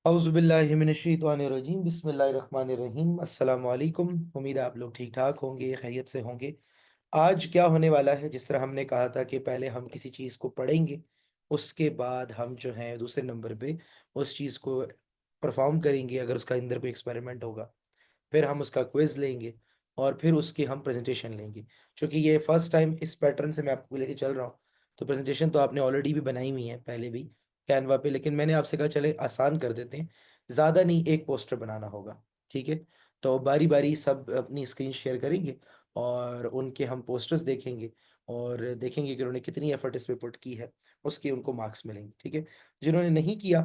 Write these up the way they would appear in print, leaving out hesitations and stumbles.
औज़ुबिल्लाहिमिनश्शैतानिर्रजीम बिस्मिल्लाहिर्रहमानिर्रहीम अस्सलाम वालेकुम। उम्मीद है आप लोग ठीक ठाक होंगे, खैरियत से होंगे। आज क्या होने वाला है, जिस तरह हमने कहा था कि पहले हम किसी चीज़ को पढ़ेंगे, उसके बाद हम जो है दूसरे नंबर पे उस चीज़ को परफॉर्म करेंगे अगर उसका अंदर कोई एक्सपेरिमेंट होगा। फिर हम उसका क्विज़ लेंगे और फिर उसकी हम प्रेजेंटेशन लेंगे। चूँकि ये फर्स्ट टाइम इस पैटर्न से मैं आपको लेके चल रहा हूँ, तो प्रेजेंटेशन तो आपने ऑलरेडी भी बनाई हुई है पहले भी कैनवा पे, लेकिन मैंने आपसे कहा चले आसान कर देते हैं। ज़्यादा नहीं, एक पोस्टर बनाना होगा, ठीक है? तो बारी बारी सब अपनी स्क्रीन शेयर करेंगे और उनके हम पोस्टर्स देखेंगे और देखेंगे कि उन्होंने कितनी एफर्ट इस पे पुट की है, उसके उनको मार्क्स मिलेंगे, ठीक है? जिन्होंने नहीं किया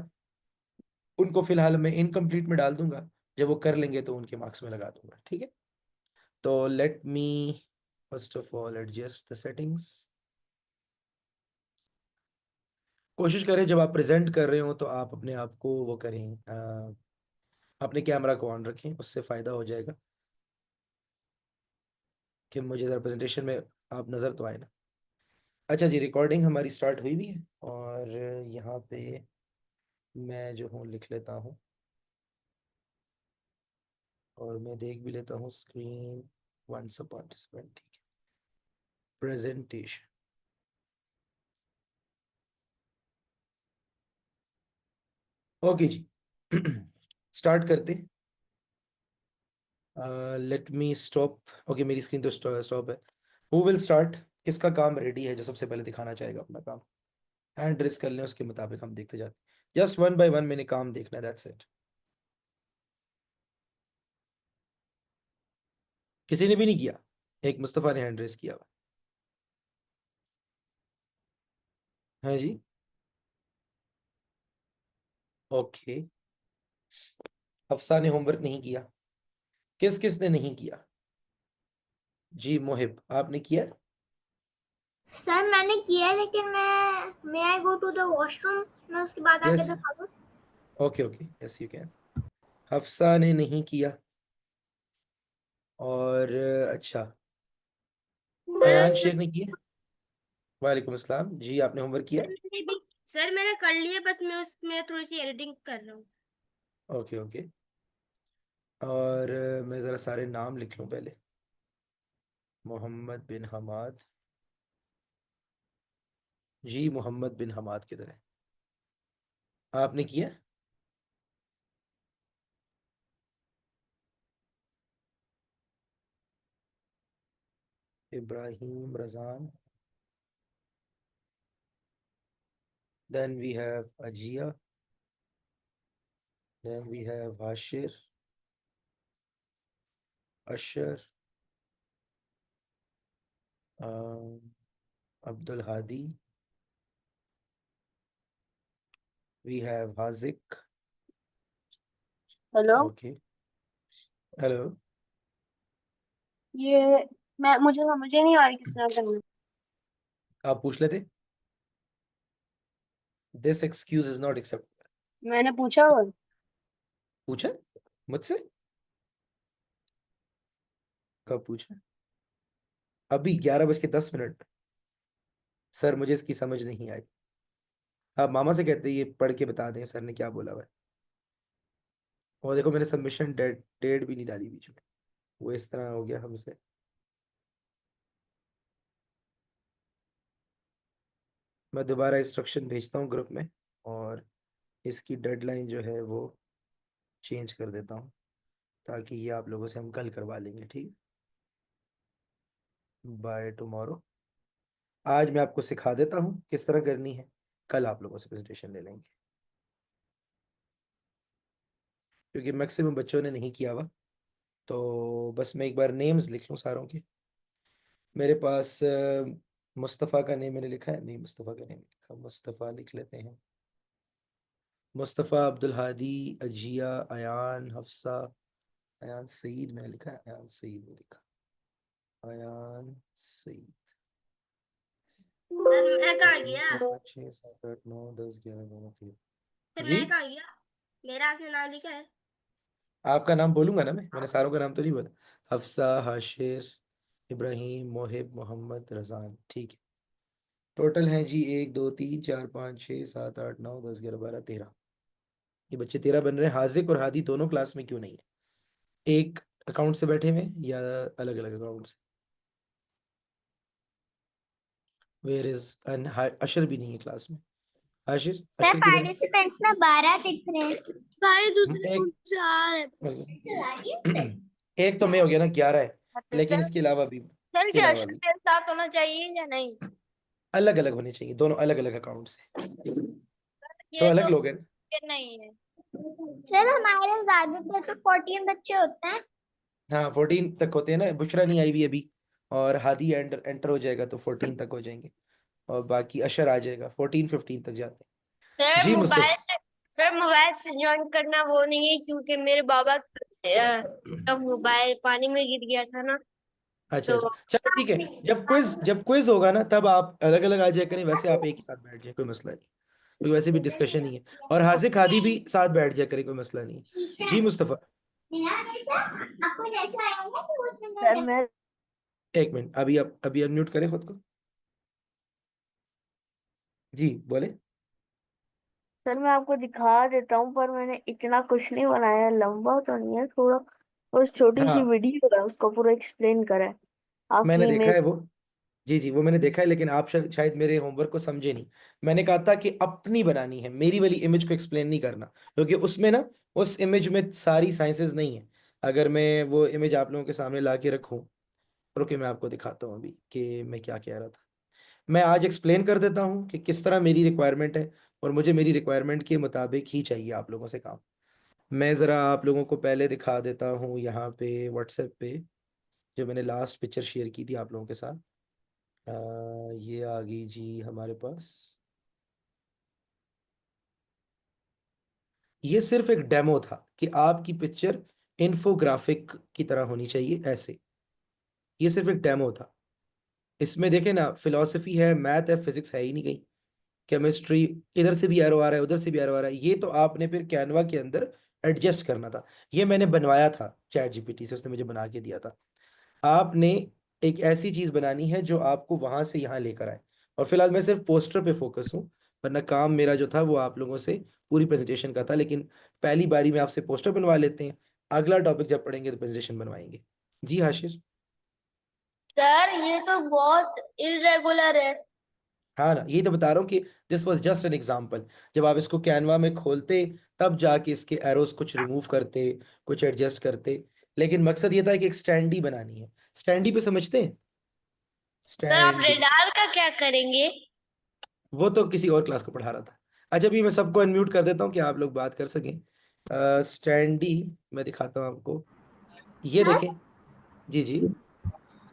उनको फिलहाल मैं इनकम्प्लीट में डाल दूंगा, जब वो कर लेंगे तो उनके मार्क्स में लगा दूंगा, ठीक है? तो let me first of all adjust the settings. कोशिश करें जब आप प्रेजेंट कर रहे हो तो आप अपने आप को वो करें, अपने कैमरा को ऑन रखें, उससे फ़ायदा हो जाएगा कि मुझे ज़रा प्रेजेंटेशन में आप नज़र तो आए ना। अच्छा जी, रिकॉर्डिंग हमारी स्टार्ट हुई भी है और यहाँ पे मैं जो हूँ लिख लेता हूँ और मैं देख भी लेता हूँ स्क्रीन। वंस अ पार्टिसिपेंट, ठीक है। प्रेजेंटेशन, ओके जी। स्टार्ट करते। Let me stop. ओके, मेरी स्क्रीन तो स्टॉप है। Who will start? किसका काम रेडी है जो सबसे पहले दिखाना चाहेगा अपना काम? हैंड रेस कर लें, उसके मुताबिक हम देखते जाते। जस्ट वन बाय वन मैंने काम देखना है, दैट्स इट। किसी ने भी नहीं किया? एक मुस्तफ़ा ने हैंड रेस किया हुआ है जी। ओके, अफसा ने होमवर्क नहीं किया। किस किस ने नहीं किया? जी मोहिब, आपने किया? सर मैंने किया है लेकिन मैं आई गो टू द वॉशरूम। मैं उसके बाद आके यस, दिखा दूँ। Okay okay, yes you can. Hafsa ने नहीं किया और अच्छा, सर अयान सर शेख ने किया। वालेकुम अस्सलाम जी, आपने होमवर्क किया? मैंने भी सर मैंने कर लिया, बस मैं उसमें थोड़ी सी एडिटिंग कर रहा हूँ। Okay okay. और मैं ज़रा सारे नाम लिख लूँ पहले। मोहम्मद बिन हमाद। जी मोहम्मद बिन हमाद किधर है? आपने किया? Ibrahim Razan. then we have Aziya, then we have Hashir, Ashar, Abdul Hadi, we have Haziq. Hello. Okay, hello. ये मुझे नहीं आ रही किस तरह करना। आप पूछ लेते। This excuse is not accept. मैंने पूछा हुआ। पूछा मुझसे? कब पूछा? अभी 11:10। सर मुझे इसकी समझ नहीं आई। आप मामा से कहते ये पढ़ के बता दें सर ने क्या बोला हुआ है। और देखो मैंने सबमिशन डेट डेट भी नहीं डाली बीच में, वो इस तरह हो गया हमसे। मैं दोबारा इंस्ट्रक्शन भेजता हूँ ग्रुप में और इसकी डेडलाइन जो है वो चेंज कर देता हूँ, ताकि ये आप लोगों से हम कल करवा लेंगे, ठीक? By tomorrow. आज मैं आपको सिखा देता हूँ किस तरह करनी है, कल आप लोगों से प्रेजेंटेशन ले लेंगे, क्योंकि मैक्सिमम बच्चों ने नहीं किया हुआ। तो बस मैं एक बार नेम्स लिख लूँ सारों के। मेरे पास मुस्तफ़ा का नेम मैंने लिखा है, नहीं मुस्तफ़ा का नेम लिखा, मुस्तफ़ा लिख लेते हैं। मुस्तफ़ा, अब्दुल हादी, अजिया, अयान, हफ्सा, अयान सईद मैंने लिखा है, अयान सईद ने लिखा, अयान सईद। सर मैं कहा तीन गया। चार पाँच छः सात आठ नौ 10 11 12 13। फिर जी, मैं कहा गया। मेरा आपने नाम लिखा है। आपका नाम बोलूंगा ना, मैंने सारों का नाम तो नहीं बोला। हफ्सा, हाशिर, इब्राहिम, मोहिब, मोहम्मद, रज़ान, ठीक है। टोटल हैं जी 1 2 3 4 5 6 7 8 9 10 11 12 13। ये बच्चे 13 बन रहे हैं। हाजिक और हादी दोनों क्लास में क्यों नहीं है? एक अकाउंट से बैठे हुए हैं या अलग अलग अकाउंट से? वेयर इज एंड अशर भी नहीं है क्लास में। आशिर, सर अशर किधर है? पार्टिसिपेंट्स में 12 दिख रहे हैं। भाई दूसरे रूम एक से आ रहे हैं बस। एक तो मैं हो गया ना, 11 है। लेकिन सर, इसके अलावा भी, सर इसके क्या अलावा अशर भी के साथ होना चाहिए या नहीं? अलग अलग होने चाहिए, दोनों अलग अलग अकाउंट से। तो ये अलग तो लोग हैं। ये नहीं है। सर हमारे ज्यादातर तो 14 बच्चे होते हैं। हाँ, 14 तक होते हैं ना। बुशरा नहीं आई हुई अभी, और हादी एंटर हो जाएगा तो 14 तक हो जाएंगे। और बाकी अशर आ जाएगा, 14 15 तक जाते हैं। सर जी मोबाइल मुस्तफ़ा। से सर मोबाइल से ज्वाइन करना वो नहीं है, क्योंकि मेरे बाबा का मोबाइल पानी में गिर गया था ना। अच्छा तो अच्छा, चलो ठीक है। जब क्विज होगा ना, तब आप अलग अलग आ जाया करें। वैसे आप एक ही साथ बैठ जाए, कोई मसला नहीं। क्योंकि वैसे भी डिस्कशन ही है। और हाजिक हादी भी साथ बैठ जाया करें, कोई मसला नहीं है। जी मुस्तफ़ा। सर मैं एक मिनट, अभी अनम्यूट करें खुद को। जी बोले। सर मैं आपको दिखा देता हूँ, पर मैंने इतना कुछ नहीं बनाया, लंबा तो नहीं है थोड़ा, बस छोटी सी हाँ, वीडियो है, उसको पूरा एक्सप्लेन करा है मैंने आपकी देखा इमेज। है वो। जी जी, वो मैंने देखा है, लेकिन आप शायद मेरे होमवर्क को समझे नहीं। मैंने कहा था कि अपनी बनानी है, मेरी वाली इमेज को एक्सप्लेन नहीं करना, क्योंकि उसमें ना, उस इमेज में सारी साइंसेज नहीं है। अगर मैं वो इमेज आप लोगों के सामने ला के रखूँ, रुके मैं आपको दिखाता हूँ अभी कि मैं क्या कह रहा था। मैं आज एक्सप्लेन कर देता हूँ कि किस तरह मेरी रिक्वायरमेंट है, और मुझे मेरी रिक्वायरमेंट के मुताबिक ही चाहिए आप लोगों से काम। मैं ज़रा आप लोगों को पहले दिखा देता हूँ यहाँ पे व्हाट्सएप पे, जो मैंने लास्ट पिक्चर शेयर की थी आप लोगों के साथ। ये आ गई जी हमारे पास। ये सिर्फ एक डेमो था कि आपकी पिक्चर इन्फोग्राफिक की तरह होनी चाहिए, ऐसे। ये सिर्फ एक डेमो था। इसमें देखे ना, फिलॉसफी है, मैथ है, फिजिक्स है ही नहीं कहीं। केमिस्ट्री, इधर से भी एरो आ रहा है, उधर से भी एरो आ रहा है। ये तो आपने फिर कैनवा के अंदर एडजस्ट करना था। ये मैंने बनवाया था चैट जीपीटी से, उसने मुझे बना के दिया था। आपने एक ऐसी चीज बनानी है जो आपको वहां से यहाँ लेकर आए। और फिलहाल मैं सिर्फ पोस्टर पे फोकस हूँ, वरना काम मेरा जो था वो आप लोगों से पूरी प्रेजेंटेशन का था। लेकिन पहली बारी में आपसे पोस्टर बनवा लेते हैं, अगला टॉपिक जब पढ़ेंगे तो प्रेजेंटेशन बनवाएंगे। जी हाशिर। सर ये तो बहुत इरेगुलर है। हाँ ना, यही तो बता रहा हूँ कि this was just an example. जब आप इसको कैनवा में खोलते, तब जाके इसके एरोस कुछ रिमूव करते, कुछ एडजस्ट करते। लेकिन मकसद ये था कि एक स्टैंडी बनानी है। स्टैंडी पे समझते हैं? सर आप स्टैंडी, रेडार का क्या करेंगे? वो तो किसी और क्लास को पढ़ा रहा था। अच्छा, भी मैं सबको अनम्यूट कर देता हूँ कि आप लोग बात कर सकें। स्टैंडी मैं दिखाता हूँ आपको, ये सर देखें। जी जी।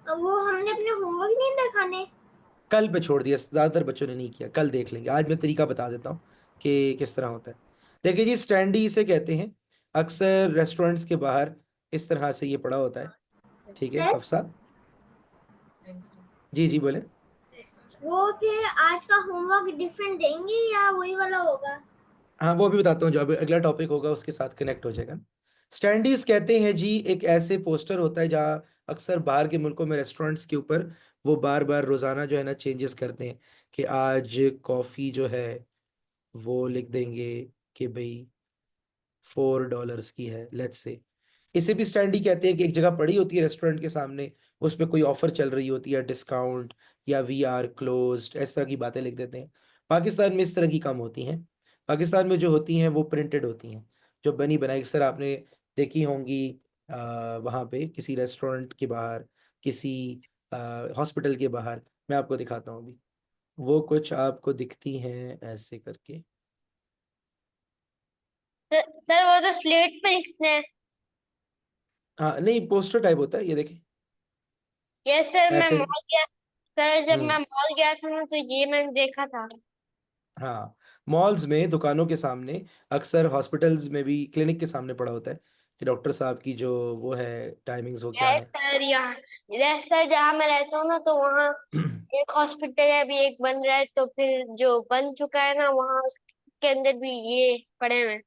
वो हमने अपने होमवर्क नहीं दिखाने। कल पे छोड़ दिया, ज्यादातर बच्चों ने नहीं किया, कल देख लेंगे। आज मैं तरीका बता देता हूँ कि किस तरह होता है। देखिए जी, स्टैंडी इसे कहते हैं। अक्सर रेस्टोरेंट्स के बाहर इस तरह से ये पड़ा होता है। ठीक है सर हफ्सा। जी जी बोले। वो फिर आज का होमवर्क डिफरेंट देंगे या वही वाला होगा? हाँ, वो भी बताता हूँ, जो अभी अगला टॉपिक होगा उसके साथ कनेक्ट हो जाएगा। स्टैंडीज कहते हैं जी, एक ऐसे पोस्टर होता है जहाँ अक्सर बाहर के मुल्कों में रेस्टोरेंट्स के ऊपर वो बार बार रोजाना जो है ना चेंजेस करते हैं, कि आज कॉफ़ी जो है वो लिख देंगे कि भाई $4 की है, लेट्स से। इसे भी स्टैंडी कहते हैं कि एक जगह पड़ी होती है रेस्टोरेंट के सामने, उस पर कोई ऑफर चल रही होती है, डिस्काउंट या वी आर क्लोज्ड, इस तरह की बातें लिख देते हैं। पाकिस्तान में इस तरह की कम होती हैं। पाकिस्तान में जो होती हैं वो प्रिंटेड होती हैं, जो बनी बनाई। अक्सर आपने देखी होंगी वहाँ पे किसी रेस्टोरेंट के बाहर, किसी हॉस्पिटल के बाहर। मैं आपको दिखाता हूँ अभी, वो कुछ आपको दिखती हैं ऐसे करके। सर वो तो स्लेट पे लिखते हैं। हाँ नहीं, पोस्टर टाइप होता है, ये देखें यस सर, मैं ऐसे। मॉल गया। सर जब हम्म। मैं मॉल गया था ना, तो ये मैंने देखा था। हाँ, मॉल्स में, दुकानों के सामने, अक्सर हॉस्पिटल्स में भी क्लिनिक के सामने पड़ा होता है कि डॉक्टर साहब की जो वो है टाइमिंग्स, वो क्या यस है। सर, यहाँ यस सर, जहाँ मैं रहता हूँ ना, तो वहाँ एक हॉस्पिटल है, अभी एक बन रहा है, तो फिर जो बन चुका है ना, वहाँ उसके अंदर भी ये पड़े हुए हैं।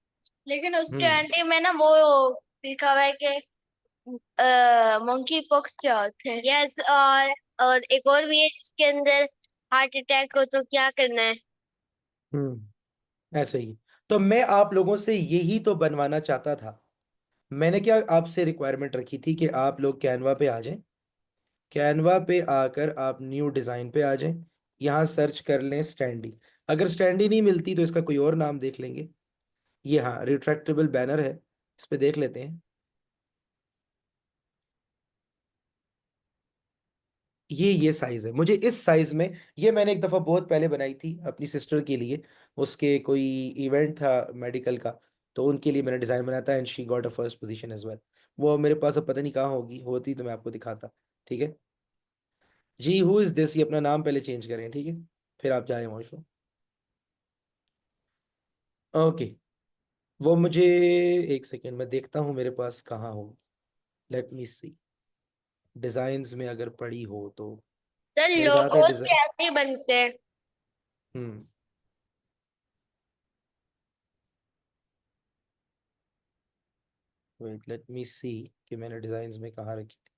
लेकिन उस हम्म। कैंटीन में ना वो लिखा हुआ है कि मंकी पॉक्स क्या होते हैं। यस, और एक और भी है जिसके अंदर हार्ट अटैक हो तो क्या करना है। ऐसे ही। तो मैं आप लोगों से यही तो बनवाना चाहता था। मैंने क्या आपसे रिक्वायरमेंट रखी थी कि आप लोग कैनवा पे आ जाएं, कैनवा पे आकर आप न्यू डिज़ाइन पे आ जाएं, यहाँ सर्च कर लें स्टैंडी। अगर स्टैंडी नहीं मिलती तो इसका कोई और नाम देख लेंगे। ये हाँ रिट्रैक्टेबल बैनर है, इस पे देख लेते हैं। ये साइज है, मुझे इस साइज में। ये मैंने एक दफ़ा बहुत पहले बनाई थी अपनी सिस्टर के लिए, उसके कोई इवेंट था मेडिकल का, तो उनके लिए मैंने डिज़ाइन बनाया था, and she got a first position as well. वो मेरे पास अब पता नहीं कहाँ होगी, होती तो मैं आपको दिखाता। ठीक है जी, हु इज़ दिस, ये अपना नाम पहले चेंज करें, ठीक है, फिर आप जाए वॉशरूम। ओके, वो मुझे, एक सेकेंड मैं देखता हूँ मेरे पास कहाँ हो। लेट मी सी, डिज़ाइंस में अगर पड़ी हो तो। सर मेरे ज़्यादातर लोगोस भी डिज़ाइन, ऐसे ही बनते हैं। हम्म, वेट लेट मी सी कि मैंने डिज़ाइंस में कहाँ रखी थी।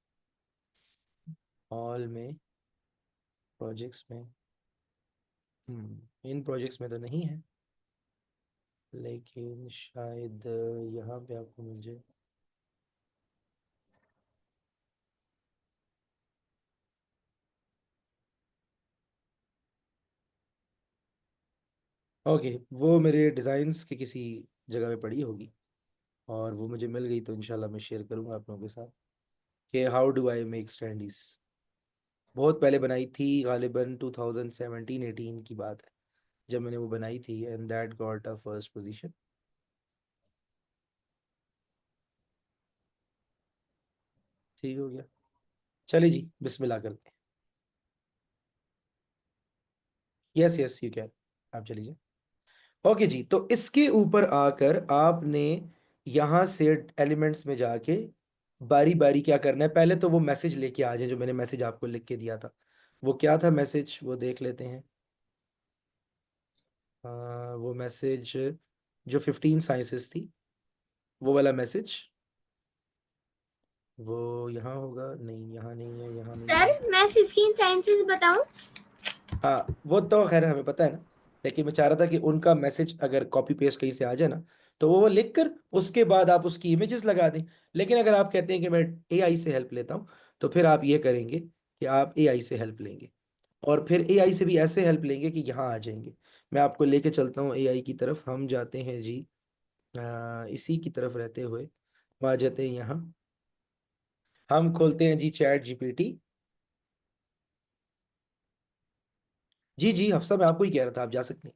हॉल में, प्रोजेक्ट्स में, इन प्रोजेक्ट्स में तो नहीं है, लेकिन शायद यहाँ पे आपको मिल जाए। ओके, वो मेरे डिज़ाइंस के किसी जगह पे पड़ी होगी, और वो मुझे मिल गई तो इंशाल्लाह मैं शेयर करूँगा आप लोगों के साथ कि हाउ डू आई मेक स्टैंडीज। बहुत पहले बनाई थी, गालिबन 2017-18 की बात है जब मैंने वो बनाई थी, and that got a first position. ठीक हो गया, चलिए जी बिस्मिल्लाह करते हैं। यस यस यू कैन, आप चलिए। ओके जी, तो इसके ऊपर आकर आपने यहाँ से एलिमेंट्स में जाके बारी बारी क्या करना है, पहले तो वो मैसेज लेके आ जाए जो मैंने मैसेज आपको लिख के दिया था। वो क्या था मैसेज, वो देख लेते हैं। वो मैसेज जो 15 साइंसेस थी, वो वाला मैसेज, वो यहाँ होगा, नहीं यहाँ नहीं है, यहाँ नहीं सर है। मैं 15 साइंसेस बताऊं? हाँ वो तो खैर हमें पता है ना, लेकिन मैं चाह रहा था कि उनका मैसेज अगर कॉपी पेस्ट कहीं से आ जाए ना, तो वो लिख कर उसके बाद आप उसकी इमेजेस लगा दें। लेकिन अगर आप कहते हैं कि मैं एआई से हेल्प लेता हूँ, तो फिर आप ये करेंगे कि आप एआई से हेल्प लेंगे, और फिर एआई से भी ऐसे हेल्प लेंगे कि यहाँ आ जाएंगे। मैं आपको लेके चलता हूँ एआई की तरफ, हम जाते हैं जी, इसी की तरफ रहते हुए वहाँ जाते हैं, यहाँ हम खोलते हैं जी चैट जीपीटी। जी जी हफ्सा, मैं आपको ही कह रहा था, आप जा सकते हैं,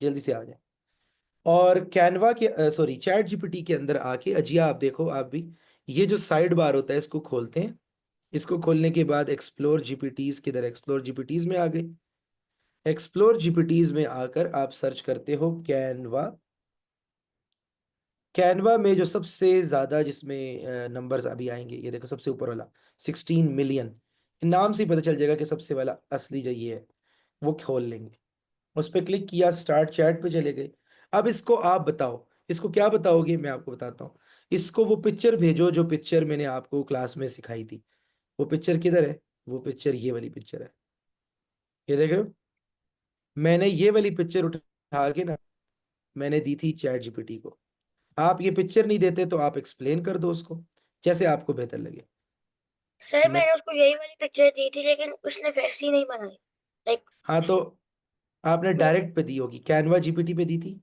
जल्दी से आ जाए। और कैनवा के, सॉरी चैट जीपीटी के अंदर आके अजिया, आप देखो आप भी, ये जो साइड बार होता है इसको खोलते हैं। इसको खोलने के बाद एक्सप्लोर जीपीटीज, किधर एक्सप्लोर जीपीटीज में आ गए। एक्सप्लोर जीपीटीज में आकर आप सर्च करते हो कैनवा। कैनवा में जो सबसे ज्यादा जिसमें नंबर्स अभी आएंगे, ये देखो सबसे ऊपर वाला 16 मिलियन, नाम से ही पता चल जाएगा कि सबसे वाला असली जो ये है, वो खोल लेंगे। उस पर क्लिक किया, स्टार्ट चैट पे चले गए। अब इसको आप बताओ, इसको क्या बताओगे, मैं आपको बताता हूँ। इसको वो पिक्चर भेजो जो पिक्चर मैंने आपको क्लास में सिखाई थी। वो पिक्चर किधर है, वो पिक्चर ये वाली पिक्चर है, ये देख रहे हो। मैंने ये वाली पिक्चर उठा के ना, मैंने दी थी चैट जीपीटी को। आप ये पिक्चर नहीं देते तो आप एक्सप्लेन कर दो उसको, जैसे आपको बेहतर लगे। सर मैं, मैंने उसको यही वाली पिक्चर दी थी लेकिन उसने वैसी नहीं बनाई। लाइक हाँ तो आपने डायरेक्ट पे दी होगी, कैनवा जीपीटी पे दी थी।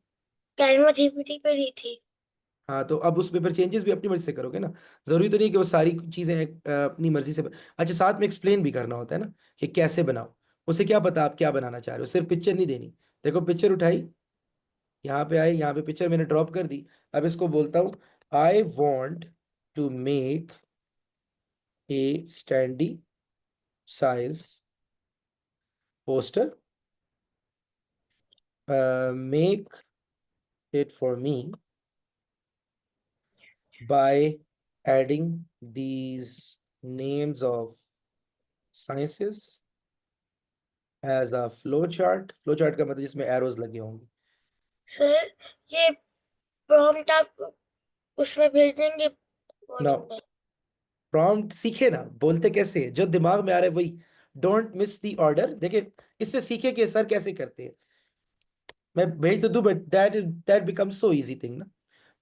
कैनवा जीपीटी पे दी थी। हाँ तो अब उसमें फिर चेंजेस भी अपनी मर्जी से करोगे ना। जरूरी तो नहीं कि वो सारी चीजें अपनी मर्जी से अच्छा, साथ में एक्सप्लेन भी करना होता है ना कि कैसे बनाओ। उसे क्या पता आप क्या बनाना चाह रहे हो, सिर्फ पिक्चर नहीं देनी। देखो पिक्चर उठाई, यहाँ पे आई, यहाँ पे पिक्चर मैंने ड्रॉप कर दी। अब इसको बोलता हूँ, I want to make a standee size poster, make it for me by adding these names of sciences as a flow chart। Flow chart का मतलब जिसमें एरोज लगे होंगे। सर ये प्रॉम्प्ट आप उसमें भेज देंगे ना, मॉर्निंग में? प्रॉम्प्ट सीखे ना, बोलते कैसे हैं, जो दिमाग में आ रहा है वही। डोंट मिस द ऑर्डर, देखिए इससे सीखे कि सर कैसे करते हैं। मैं भेज तो दूं, but that becomes so easy thing ना।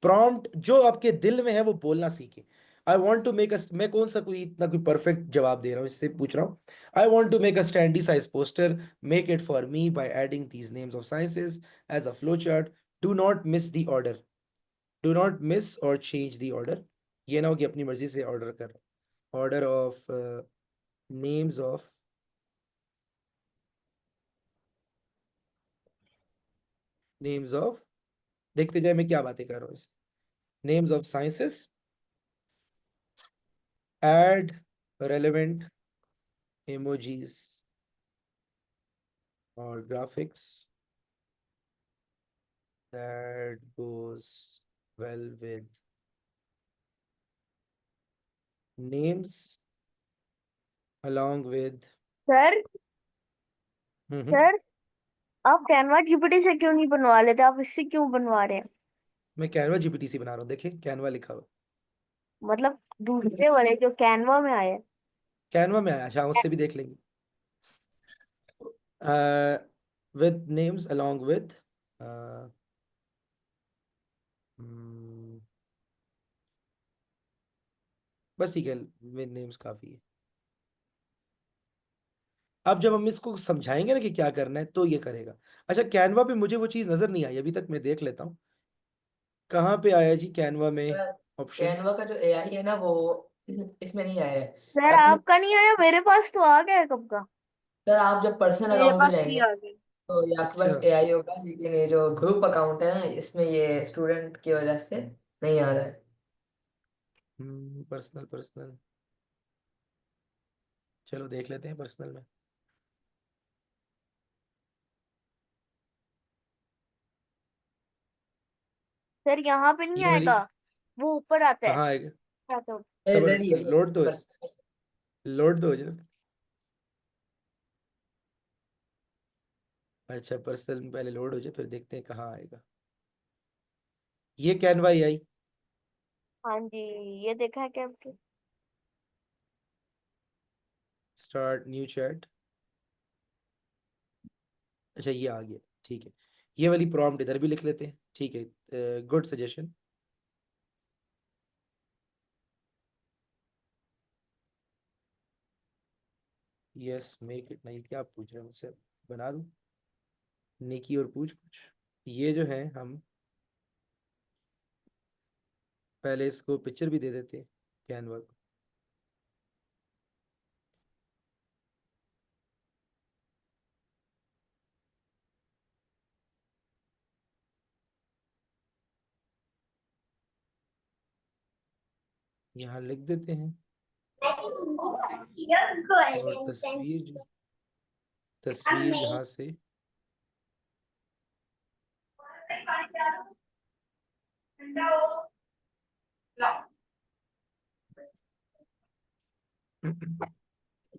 प्रॉम्प्ट जो आपके दिल में है वो बोलना सीखे। I want to make a, मैं कौन सा कोई इतना कोई परफेक्ट जवाब दे रहा हूँ, इससे पूछ रहा हूँ। I want to make a standee size poster, make it for me by adding these names of sciences as a flow chart. Do not miss the order, do not miss और change the order. ये ना हो कि अपनी मर्जी से order कर, order of names of, names of, देखते जाए मैं क्या बातें कर रहा हूँ इस, names of sciences, add relevant emojis or graphics that goes well with names along with sir hmm. Sir आप कैनवा जीपीटी से क्यों नहीं बनवा लेते, आप इससे क्यों बनवा रहे हैं? मैं कैनवा जीपीटी से बना रहा हूँ, देखिए कैनवा लिखा हुआ। मतलब दूसरे वाले जो कैनवा में आए। कैनवा में आया, अच्छा उससे भी देख लेंगे। with names along with uh, hmm, बस ठीक है, with names काफी है। अब जब हम इसको समझाएंगे ना कि क्या करना है तो ये करेगा। अच्छा कैनवा पे मुझे वो चीज़ नजर नहीं आई अभी तक, मैं देख लेता हूँ कहाँ पे आया जी कैनवा में ऑप्शन। कैनवा का जो एआई है ना वो इसमें नहीं आया है। सर आपने आपका नहीं आया, मेरे पास तो आ गया है कब का। सर आप जब पर्सनल मेरे अकाउंट पे पास भी जाएंगे आ गया। तो ये आपके अच्छा। पास एआई होगा, लेकिन ये जो ग्रुप अकाउंट है ना इसमें ये स्टूडेंट की वजह से नहीं आ रहा है। पर्सनल पर्सनल, चलो देख लेते हैं पर्सनल में। सर यहाँ पे नहीं ये वाली आएगा, वो ऊपर आता है। कहाँ आएगा? आता है। सबर, इधर ही है सर, लोड तो, पर्सनल। लोड तो हो जाए। अच्छा पर्सनल में पहले लोड हो जाए फिर देखते हैं कहाँ आएगा। ये कैनवा ही आई। हाँ जी, ये देखा है क्या आपके? स्टार्ट न्यू चैट, अच्छा ये आ गया, ठीक है। ये वाली प्रॉम्प्ट इधर भी लिख लेते हैं, ठीक है, good suggestion. Yes make it, नहीं क्या आप पूछ रहे हैं मुझसे, बना दूं, नेकी और पूछ पूछ। ये जो है हम पहले इसको पिक्चर भी दे देते हैं कैनवा को। यहाँ लिख देते हैं, और तस्वीर यहाँ से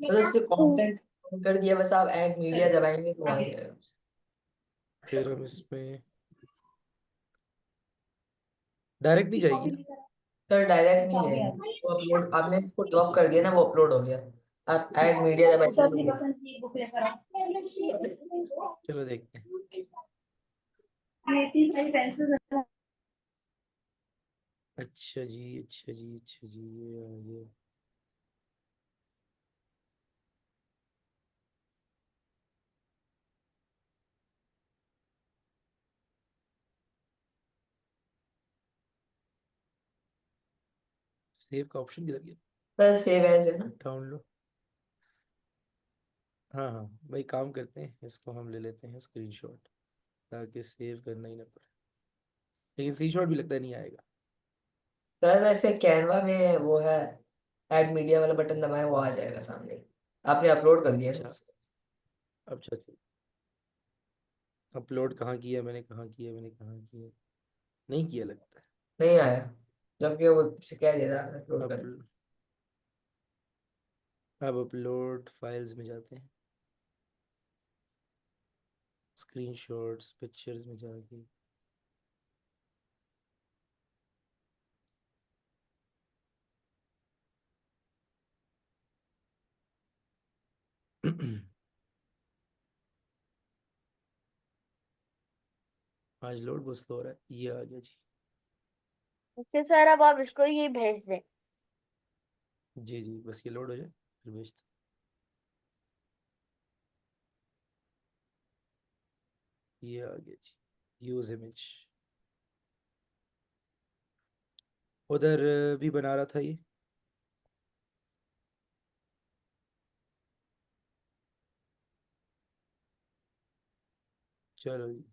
बस इसके कंटेंट कर दिया, बस आप ऐड मीडिया दबाएंगे तो आ जाएगा। फिर हम इसमें डायरेक्ट नहीं जाएगी ना। सर डायरेक्ट नहीं जाएगी, वो अपलोड आपने इसको ड्रॉप कर दिया ना, वो अपलोड हो गया। आप ऐड मीडिया दबाएंगे तो चलो देखते हैं। अच्छा जी, अच्छा जी, अच्छा जी, ये आ गया। सेव का ऑप्शन किधर गया? सर सेव एज है ना। डाउनलोड, हाँ हाँ, भाई काम करते हैं, इसको हम ले लेते हैं स्क्रीनशॉट, ताकि सेव करना ही ना पड़े। लेकिन स्क्रीनशॉट भी लगता है नहीं आएगा। सर वैसे कैनवा में वो है, ऐड मीडिया वाला बटन दबाए वो आ जाएगा सामने ही। आपने अपलोड कर दिया ना अच्छा, उसको। अच्छा अच्छा, अपलोड कहाँ किया मैंने, कहाँ किया मैंने, कहाँ किया, नहीं किया लगता है। नहीं आया, जबकि वो से कह दे रहा है अपलोड कर दिया। अप, अब अपलोड फाइल्स में जाते हैं, स्क्रीनशॉट्स पिक्चर्स में जाके आज लोड बहुत स्लो हो रहा है, ये आ गया जी। ओके सर, अब आप इसको ये भेज दें। जी जी, बस ये लोड हो जाए फिर भेज दो। ये आ गया जी, यूज इमेज। उधर भी बना रहा था ये। चलो जी।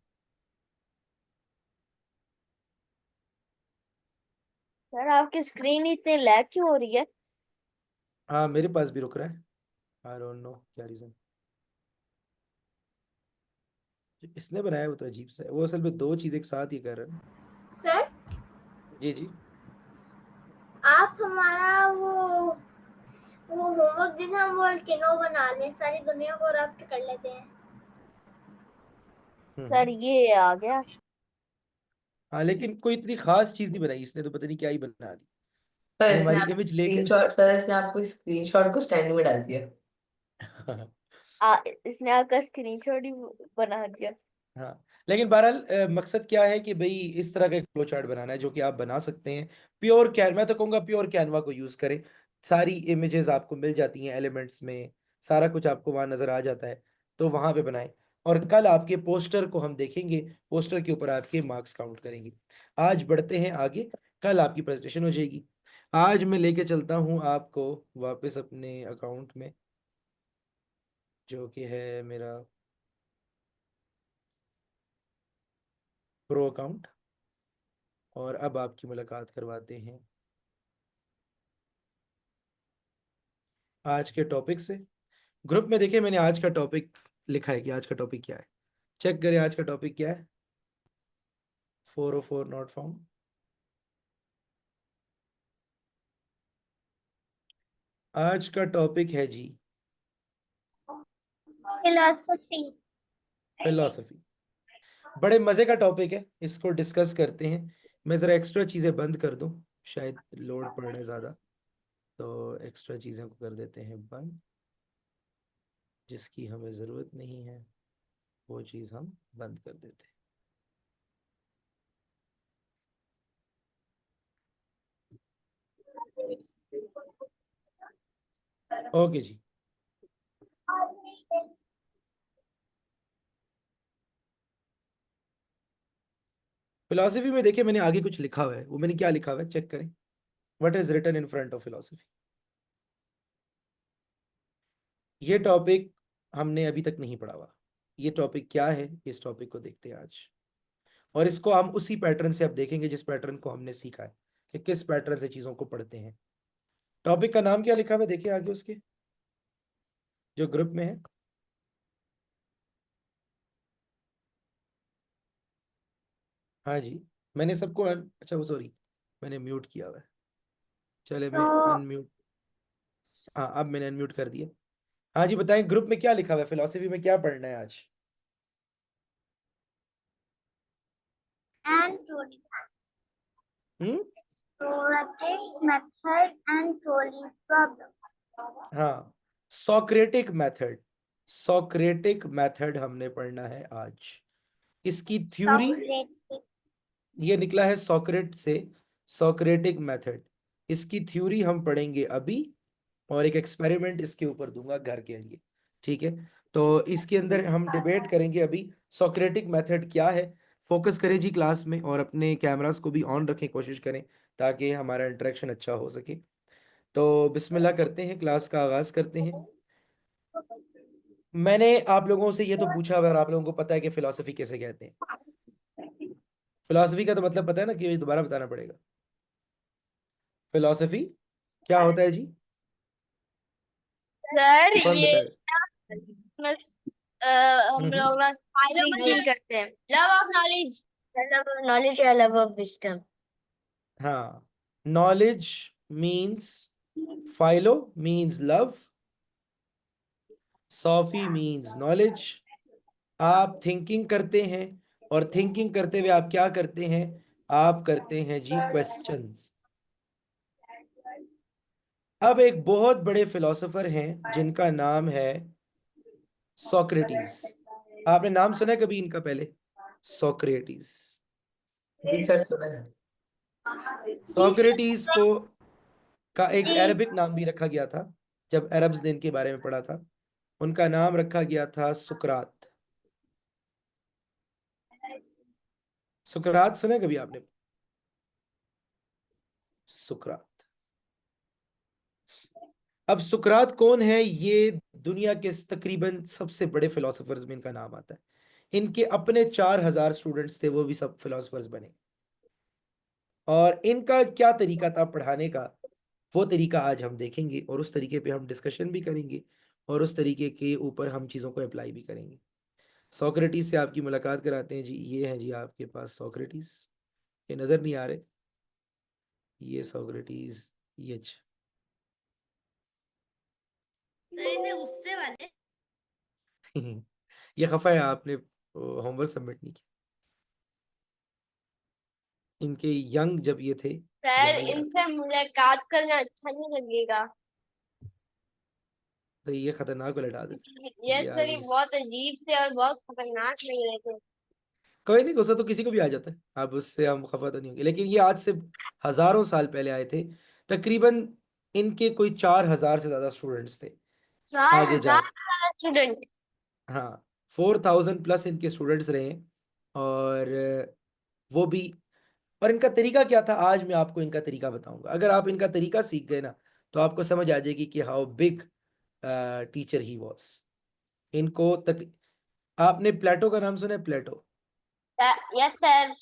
सर आपकी स्क्रीन इतनी लैग क्यों हो रही है? हाँ, मेरे पास भी रुक रहा है। आई डोंट नो क्या रीज़न। इसने बनाया वो तो अजीब सा है, वो असल में दो चीज़ एक साथ ही कर रहा है ना। सर जी जी। आप हमारा वो होमवर्क देना, हम वोल्केनो बना लें, सारी दुनिया को रब्ट कर लेते हैं। सर ये आ गया। हाँ, लेकिन कोई इतनी खास चीज़ नहीं बनाई इसने, तो पता नहीं क्या ही बना दी। सर ये इसने हमारी आप इमेज लेके स्क्रीनशॉट, सर इसने आपको स्क्रीनशॉट को स्टैंड में डाल दिया। इसने आपका स्क्रीनशॉट ही बना दिया। हाँ, लेकिन बहरहाल मकसद क्या है कि भाई इस तरह का एक फ्लो चार्ट बनाना है जो कि आप बना सकते हैं। प्योर कैन मैं तो कहूँगा प्योर कैनवा को यूज़ करें। सारी इमेजेस आपको मिल जाती हैं एलिमेंट्स में, सारा कुछ आपको वहाँ नज़र आ जाता है। तो वहाँ पे बनाएं। और कल आपके पोस्टर को हम देखेंगे, पोस्टर के ऊपर आपके मार्क्स काउंट करेंगे। आज बढ़ते हैं आगे, कल आपकी प्रेजेंटेशन हो जाएगी। आज मैं लेके चलता हूँ आपको वापस अपने अकाउंट में, जो कि है मेरा प्रो अकाउंट। और अब आपकी मुलाकात करवाते हैं आज के टॉपिक से। ग्रुप में देखिए मैंने आज का टॉपिक लिखा है कि आज का टॉपिक क्या है। चेक करें आज का टॉपिक क्या है। 404 नॉट फाउंड। आज का टॉपिक है जी फिलोसफी। फिलॉसफी। बड़े मज़े का टॉपिक है, इसको डिस्कस करते हैं। मैं ज़रा एक्स्ट्रा चीज़ें बंद कर दूं, शायद लोड पड़ रहा है ज़्यादा। तो एक्स्ट्रा चीज़ें को कर देते हैं बंद, जिसकी हमें ज़रूरत नहीं है वो चीज़ हम बंद कर देते हैं। ओके जी। फिलॉसफी में देखिए मैंने आगे कुछ लिखा हुआ है, वो मैंने क्या लिखा हुआ है चेक करें। What is written in front of philosophy. ये टॉपिक हमने अभी तक नहीं पढ़ा हुआ। ये टॉपिक क्या है, इस टॉपिक को देखते हैं आज। और इसको हम उसी पैटर्न से अब देखेंगे जिस पैटर्न को हमने सीखा है, कि किस पैटर्न से चीज़ों को पढ़ते हैं। टॉपिक का नाम क्या लिखा हुआ है देखिए आगे उसके, जो ग्रुप में है। हाँ जी, मैंने सबको अच्छा वो सॉरी, मैंने म्यूट किया हुआ है। चले मैं तो अनम्यूट। हाँ, अब मैंने अनम्यूट कर दिया। हाँ जी, बताएं ग्रुप में क्या लिखा हुआ है, फिलॉसफी में क्या पढ़ना है आज। and trolley, hmm. Socratic method and trolley problem. हाँ, सोक्रेटिक मेथड। सोक्रेटिक मेथड हमने पढ़ना है आज। इसकी थ्योरी, Socratic ये निकला है सोक्रेट से, सोक्रेटिक मेथड। इसकी थ्योरी हम पढ़ेंगे अभी, और एक एक्सपेरिमेंट इसके ऊपर दूंगा घर के लिए। ठीक है, तो इसके अंदर हम डिबेट करेंगे अभी सोक्रेटिक मेथड क्या है। फोकस करें जी क्लास में, और अपने कैमरास को भी ऑन रखें, कोशिश करें ताकि हमारा इंटरेक्शन अच्छा हो सके। तो बिस्मिल्लाह करते हैं, क्लास का आगाज करते हैं। मैंने आप लोगों से ये तो पूछा हुआ है, और आप लोगों को पता है कि फिलॉसफी किसे कहते हैं। फिलॉसफी का तो मतलब पता है ना, कि ये दोबारा बताना पड़ेगा। फिलॉसफी क्या होता है जी, सर कौन ये बताए। मैं हम हम्म। लोग ना डील करते हैं, love of knowledge, love of knowledge या लव ऑफ विजडम। हाँ, knowledge means, philo means love, sophy means knowledge. आप थिंकिंग करते हैं, और थिंकिंग करते हुए आप क्या करते हैं, आप करते हैं जी क्वेश्चंस। अब एक बहुत बड़े फिलोसोफर हैं जिनका नाम है सोक्रेटिस। आपने नाम सुना है कभी इनका पहले। सोक्रेटिस। जी सर सुना है। सोक्रेटिस को का एक जी। अरबिक नाम भी रखा गया था। जब अरब्स ने इनके बारे में पढ़ा था, उनका नाम रखा गया था सुकरात। सुकरात सुना है कभी आपने? सुकरात। अब सुकरात कौन है? ये दुनिया के तकरीबन सबसे बड़े फिलोसोफर्स में इनका नाम आता है। इनके अपने 4,000 स्टूडेंट्स थे, वो भी सब फिलोसोफर्स बने। और इनका क्या तरीका था पढ़ाने का, वो तरीका आज हम देखेंगे, और उस तरीके पे हम डिस्कशन भी करेंगे, और उस तरीके के ऊपर हम चीज़ों को अप्लाई भी करेंगे। सोक्रेटिस से आपकी मुलाकात कराते हैं जी। ये हैं जी आपके पास सोक्रेटिस। ये नज़र नहीं आ रहे, ये सोक्रेटिस। ये गुस्से वाले। ये खफा है, आपने होमवर्क सबमिट नहीं किया। इनके यंग जब ये थे, सर यंग याद, इनसे मुलाकात करना अच्छा नहीं लगेगा। तो ये खतरनाक वाला डाल देते। ये ये आ सर ये गई। बहुत अजीब से और बहुत खतरनाक लग रहे थे। कोई नहीं, गुस्सा तो किसी को भी आ जाता है, अब उससे हम खफा तो नहीं होंगे। लेकिन ये आज से हजारों साल पहले आए थे। तकरीबन इनके कोई 4,000 से ज्यादा स्टूडेंट्स थे चार आगे हजार जाके। स्टूडेंट। हाँ, 4,000 प्लस इनके स्टूडेंट्स रहे। और वो भी, और इनका तरीका क्या था, आज मैं आपको इनका तरीका बताऊंगा। अगर आप इनका तरीका सीख गए ना, तो आपको समझ आ जाएगी कि how big teacher he was. इनको तक, आपने प्लेटो का नाम सुना है? प्लेटो, यस सर।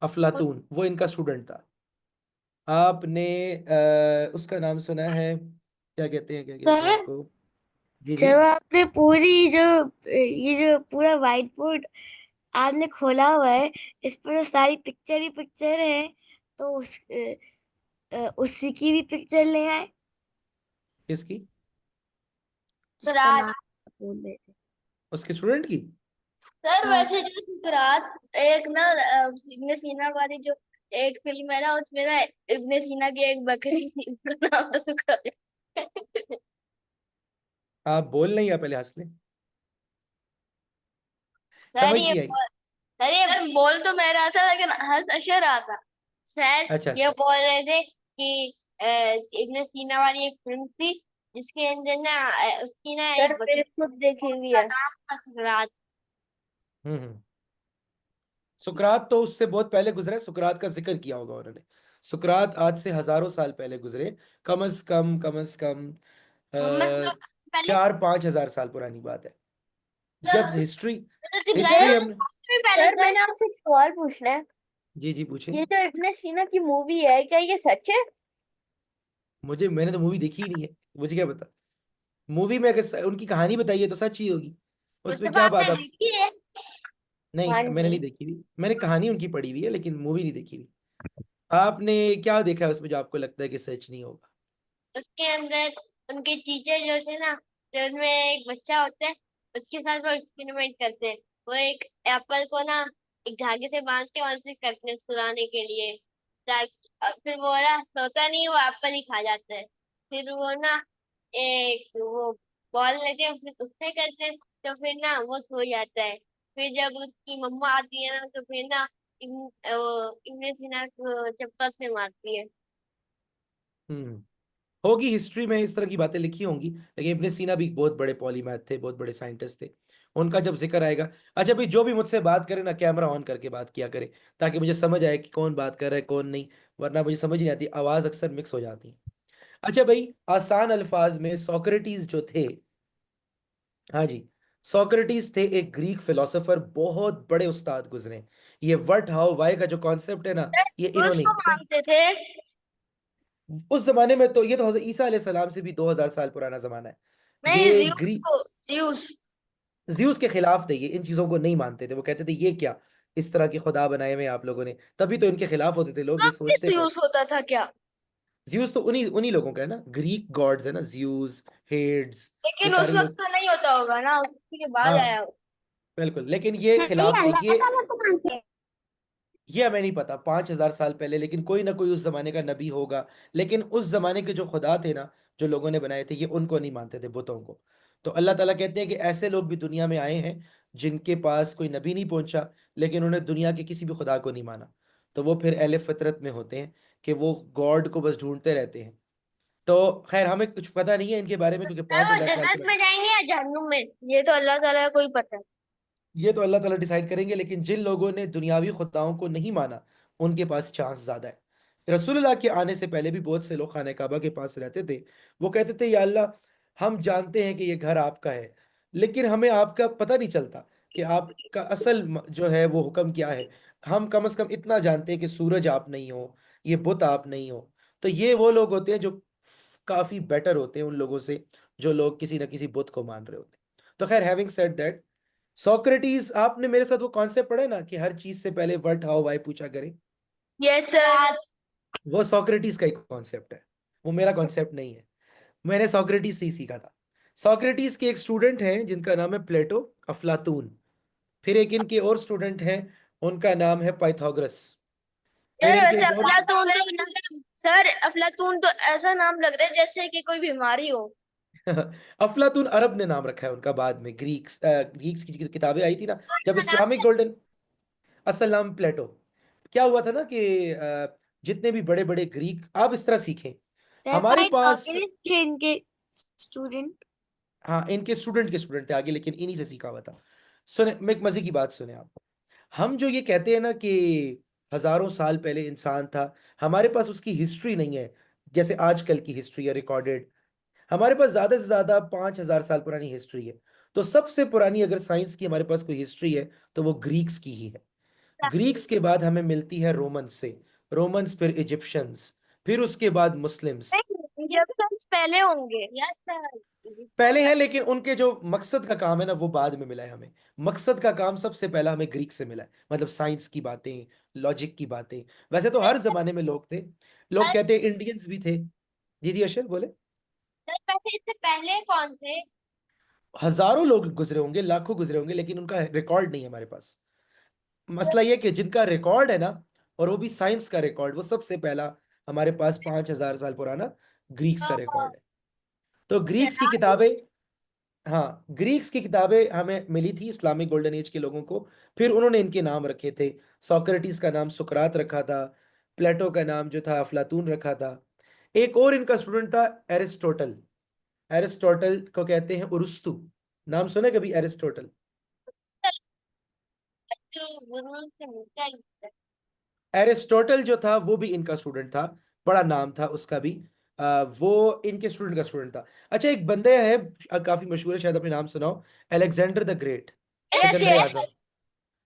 अफलातून, वो इनका स्टूडेंट था। आपने उसका नाम सुना है, क्या कहते हैं, क्या कहते हैं सर उसको? जी जी। जब आपने पूरी जो ये जो पूरा व्हाइट बोर्ड आपने खोला हुआ है, इस पर जो सारी पिक्चर ही पिक्चर है, तो उसी की भी पिक्चर ले आए। किसकी? जिसका नाम बोल रहे थे उसके स्टूडेंट की? सर। वैसे जो सुकरात एक ना इब्ने सीना वाली जो एक फिल्म है ना, उसमें ना इब्ने सीना की एक बकरी थी, उसका नाम था सुकरात। आप बोल नहीं, या पहले हंस लें। सर समझ ये नहीं आई? सर ये बोल तो मैं रहा था लेकिन हंस अशर रहा था। सर अच्छा ये अच्छा। बोल रहे थे कि इब्ने सीना वाली एक फिल्म थी जिसके अंदर ना उसकी ना एक बकरी खुद देखी हुई है, उसका नाम था सुकरात। हम्म। सुकरात तो उससे बहुत पहले गुजरे, सुकरात का जिक्र किया होगा उन्होंने। सुकरात आज से हजारों साल पहले गुजरे। कम अज कम मोहम्मद अ, पहले 4-5 हजार साल पुरानी बात है। जब सर हिस्ट्री, सर हिस्ट्री हम, सर मैंने आपसे एक सवाल पूछना है। जी जी पूछे। ये जो इब्ने सीना की मूवी है, क्या ये सच है? मैंने तो मूवी देखी ही नहीं है, मुझे क्या पता। मूवी में अगर उनकी कहानी बताई है तो सच ही होगी, उसमें मतलब क्या बात आपने अब। देखी है? हाँ नहीं, मैंने जी। नहीं देखी हुई, मैंने कहानी उनकी पढ़ी हुई है, लेकिन मूवी नहीं देखी हुई। आपने क्या देखा है उसमें जो आपको लगता है कि सच नहीं होगा? उसके अंदर उनके टीचर जो थे ना, तो उनमें एक बच्चा होता है, उसके साथ वो एक्सपेरिमेंट करते हैं। वो एक एप्पल को ना एक धागे से बांध के वहां से करते हैं सुलाने के लिए, फिर वो ना सोता नहीं, वो एप्पल ही खा जाता है। फिर वो ना एक वो बॉल लेते हैं, फिर उससे करते हैं, तो फिर ना वो सो जाता है। फिर जब उसकी मम्मा आती है ना, तो फिर ना इब्ने सीना को चप्पल से मारती है। हम्म। होगी, हिस्ट्री में इस तरह की बातें लिखी होंगी, लेकिन इब्ने सीना भी बहुत बड़े पॉलीमैथ थे, बहुत बड़े साइंटिस्ट थे। उनका जब जिक्र आएगा, अच्छा भाई, जो भी मुझसे बात करे ना, कैमरा ऑन करके बात किया करे, ताकि मुझे समझ आए कि कौन बात कर रहा है कौन नहीं। वरना मुझे समझ नहीं आती, आवाज अक्सर मिक्स हो जाती है। अच्छा भाई, आसान अल्फाज में सोक्रेटिस जो थे, हाँ जी, सोक्रेटिस थे एक ग्रीक फिलोसोफर, बहुत बड़े उस्ताद गुजरे। ये व्हाट हाउ वाई का जो कॉन्सेप्ट है ना, ये पुरुष इन्होंने को ही, मानते थे। उस जमाने में तो, ये तो हज़रत ईसा अलैहि सलाम से भी 2,000 साल पुराना जमाना है। नहीं, ये ज्यूस ग्रीक, को। ज्यूस। ज्यूस के खिलाफ थे, ये इन चीजों को नहीं मानते थे। वो कहते थे ये क्या, इस तरह के खुदा बनाए हुए आप लोगों ने, तभी तो इनके खिलाफ होते थे लोग, ये अब भी सोचते थे। ज्यूस होता था क्या? ज्यूस तो उन्हीं उन्हीं लोगों का है ना, ग्रीक गॉड्स है ना, ज्यूस, हेड्स, ये लेकिन उस सारे वक्त लोग। तो नहीं होता होगा ना, उसके बाद हाँ आया हो। बिल्कुल, लेकिन ये नहीं, खिलाफ थे अल्लाह ये। ताला को मानते हैं। ये हमें नहीं पता 5,000 साल पहले, लेकिन कोई ना कोई उस जमाने का नबी होगा। लेकिन उस जमाने के जो खुदा थे ना, जो लोगों ने बनाए थे, ये उनको नहीं मानते थे, बुतों को। तो अल्लाह ताला कहते हैं कि ऐसे लोग भी दुनिया में आए हैं जिनके पास कोई नबी नहीं पहुंचा, लेकिन उन्होंने दुनिया के किसी भी खुदा को नहीं माना। तो वो फिर अहले फितरत में होते हैं कि वो गॉड को बस ढूंढते रहते हैं। तो खैर हमें कुछ पता नहीं है इनके बारे में, क्योंकि सर पाँच वो हजार साल जन्नत में पुरानी, जाएंगे या जहन्नुम में, ये तो अल्लाह ताला को ही पता है। ये तो अल्लाह ताला डिसाइड करेंगे। लेकिन जिन लोगों ने दुनियावी खुदाओं को नहीं माना, उनके पास चांस ज्यादा है। रसूलुल्लाह के आने से पहले भी बहुत से लोग खाने काबा के पास रहते थे। वो कहते थे, या अल्लाह, हम जानते हैं कि ये घर आपका है, लेकिन हमें आपका पता नहीं चलता कि आपका असल जो है वो हुक्म क्या है। हम कम से कम इतना जानते हैं कि सूरज आप नहीं हो, ये बुत आप नहीं हो। तो ये वो लोग होते हैं जो काफी बेटर होते हैं उन लोगों से जो लोग किसी न किसी बुत को मान रहे होते हैं। तो खैर, हैविंग सेड दैट, सोक्रेटिस, आपने मेरे साथ वो कॉन्सेप्ट पढ़ा है ना कि हर चीज से पहले व्हाट हाउ व्हाई पूछा करें। Yes sir. वो सोक्रेटिस का एक कॉन्सेप्ट है, वो मेरा कॉन्सेप्ट नहीं है। मैंने सोक्रेटिस से ही सीखा था। सोक्रेटिस के एक स्टूडेंट हैं जिनका नाम है प्लेटो, अफलातून। फिर एक इनके और स्टूडेंट हैं, उनका नाम है पाइथागोरस। फिर सर इनके वैसे एक और अफलातून तो सर अफलातून तो ऐसा नाम लग रहा है जैसे कि कोई बीमारी हो। अफलातून अरब ने नाम रखा है उनका, बाद में ग्रीक्स की किताबें आई थी ना, जब इस्लामिक गोल्डन, असल नाम प्लेटो। क्या हुआ था ना कि जितने भी बड़े बड़े ग्रीक, आप इस तरह सीखें हमारे पास। पाइथागोरस के इनके स्टूडेंट। हाँ, इनके स्टूडेंट के स्टूडेंट थे आगे, लेकिन इन्हीं से सीखा हुआ था। सुने, मैं एक मजे की बात सुने आप। हम जो ये कहते हैं ना कि हजारों साल पहले इंसान था, हमारे पास उसकी हिस्ट्री नहीं है जैसे आजकल की हिस्ट्री है रिकॉर्डेड। हमारे पास ज्यादा से ज्यादा 5,000 साल पुरानी हिस्ट्री है। तो सबसे पुरानी अगर साइंस की हमारे पास कोई हिस्ट्री है तो वो ग्रीक्स की ही है। ग्रीक्स के बाद हमें मिलती है रोमन्स से, रोमन्स फिर इजिप्शियंस, फिर उसके बाद मुस्लिम्स। इजिप्शियंस पहले होंगे। Yes sir. पहले है, लेकिन उनके जो मकसद का काम है ना वो बाद में मिला है हमें। मकसद का काम सबसे पहला हमें ग्रीक से मिला है, मतलब साइंस की बातें, लॉजिक की बातें। वैसे तो हर जमाने में लोग थे, लोग कहते हैं इंडियंस भी थे। जी जी अशर बोले। वैसे इससे पहले कौन थे? हजारों लोग गुजरे होंगे, लाखों गुजरे होंगे, लेकिन उनका रिकॉर्ड नहीं है हमारे पास। मसला ये कि जिनका रिकॉर्ड है ना, और वो भी साइंस का रिकॉर्ड, वो सबसे पहला हमारे पास 5,000 साल पुराना ग्रीक्स का रिकॉर्ड है। तो ग्रीक्स की किताबें, हाँ, ग्रीक्स की किताबें हमें मिली थी इस्लामिक गोल्डन एज के लोगों को। फिर उन्होंने इनके नाम रखे थे। सोक्रेटिस का नाम सुकरात रखा था, प्लेटो का नाम जो था अफलातून रखा था। एक और इनका स्टूडेंट था एरिस्टोटल। एरिस्टोटल को कहते हैं उरुस्तु। नाम सुने कभी एरिस्टोटल? गुरु से मिलता है। एरिस्टोटल जो था वो भी इनका स्टूडेंट था, बड़ा नाम था उसका भी। वो इनके स्टूडेंट का स्टूडेंट था। अच्छा, एक बंदे है, काफी मशहूर है, शायद आपने नाम सुना हो, Alexander the great, yes Sikandar yes. Azam.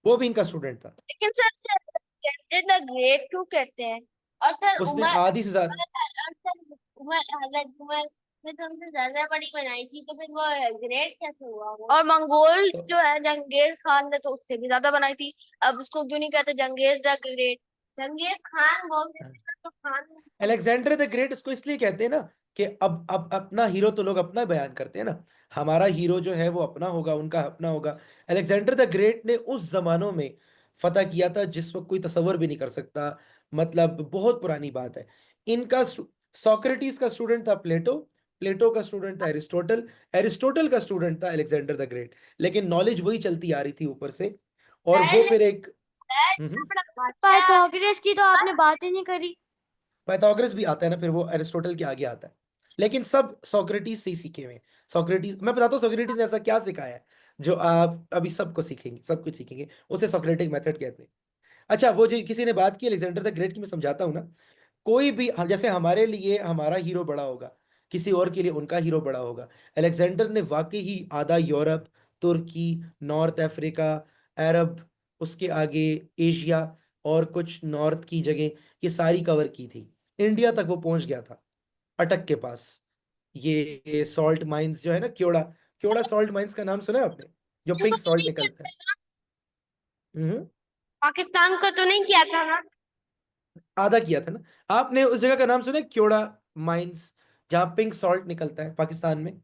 वो भी इनका स्टूडेंट था। लेकिन सर अलेक्जेंडर द ग्रेट क्यों कहते हैं? और सर उसने उमर, आधी से ज्यादा, और सर उमर, हजरत उमर ने तो उनसे ज्यादा बड़ी बनाई थी, तो फिर वो ग्रेट कैसे हुआ वो? और मंगोल्स तो जो है जंगेज खान ने तो उससे भी ज्यादा बनाई थी। अब उसको क्यों नहीं कहते जंगेज द ग्रेट? जंगेज खान बोल देते ना तो खान। अलेक्जेंडर द ग्रेट इसको इसलिए कहते हैं ना कि अब अपना हीरो तो लोग अपना बयान करते हैं ना। हमारा हीरो जो है वो अपना होगा, उनका अपना होगा। अलेक्जेंडर द ग्रेट ने उस जमानों में फतह किया था जिस वक्त कोई तसव्वुर भी नहीं कर सकता, मतलब बहुत पुरानी बात है। इनका सोक्रेटिस का स्टूडेंट था प्लेटो, प्लेटो का स्टूडेंट था एरिस्टोटल, एरिस्टोटल का स्टूडेंट था अलेक्जेंडर द ग्रेट। लेकिन नॉलेज वही चलती आ रही थी ऊपर से। और वो फिर एक, पाइथागोरस की तो आपने बात ही नहीं करी। पाइथागोरस भी आता है ना, फिर वो एरिस्टोटल के आगे आता है। लेकिन सब सोक्रेटिस से ही सीखे हुए हैं। सोक्रेटिस, मैं बताता हूँ सोक्रेटिस ने ऐसा क्या सिखाया है जो आप अभी सबको सीखेंगे, सब कुछ सीखेंगे। उसे सोक्रेटिक मेथड कहते हैं। अच्छा, वो जो किसी ने बात की अलेक्जेंडर द ग्रेट की, मैं समझाता हूँ ना। कोई भी जैसे हमारे लिए हमारा हीरो बड़ा होगा, किसी और के लिए उनका हीरो बड़ा होगा। अलेक्जेंडर ने वाकई ही आधा यूरोप, तुर्की, नॉर्थ अफ्रीका, अरब, उसके आगे एशिया, और कुछ नॉर्थ की जगह, ये सारी कवर की थी। इंडिया तक वो पहुंच गया था, अटक के पास। ये सॉल्ट माइंस जो है ना, क्योड़ा, क्योड़ा सॉल्ट माइंस का नाम सुना है आपने, जो पिंक सॉल्ट निकलता है? हम्म। पाकिस्तान को तो नहीं किया था ना? आधा किया था ना। आपने उस जगह का नाम सुना है, क्योड़ा माइंस, जहाँ पिंक सॉल्ट निकलता है पाकिस्तान में,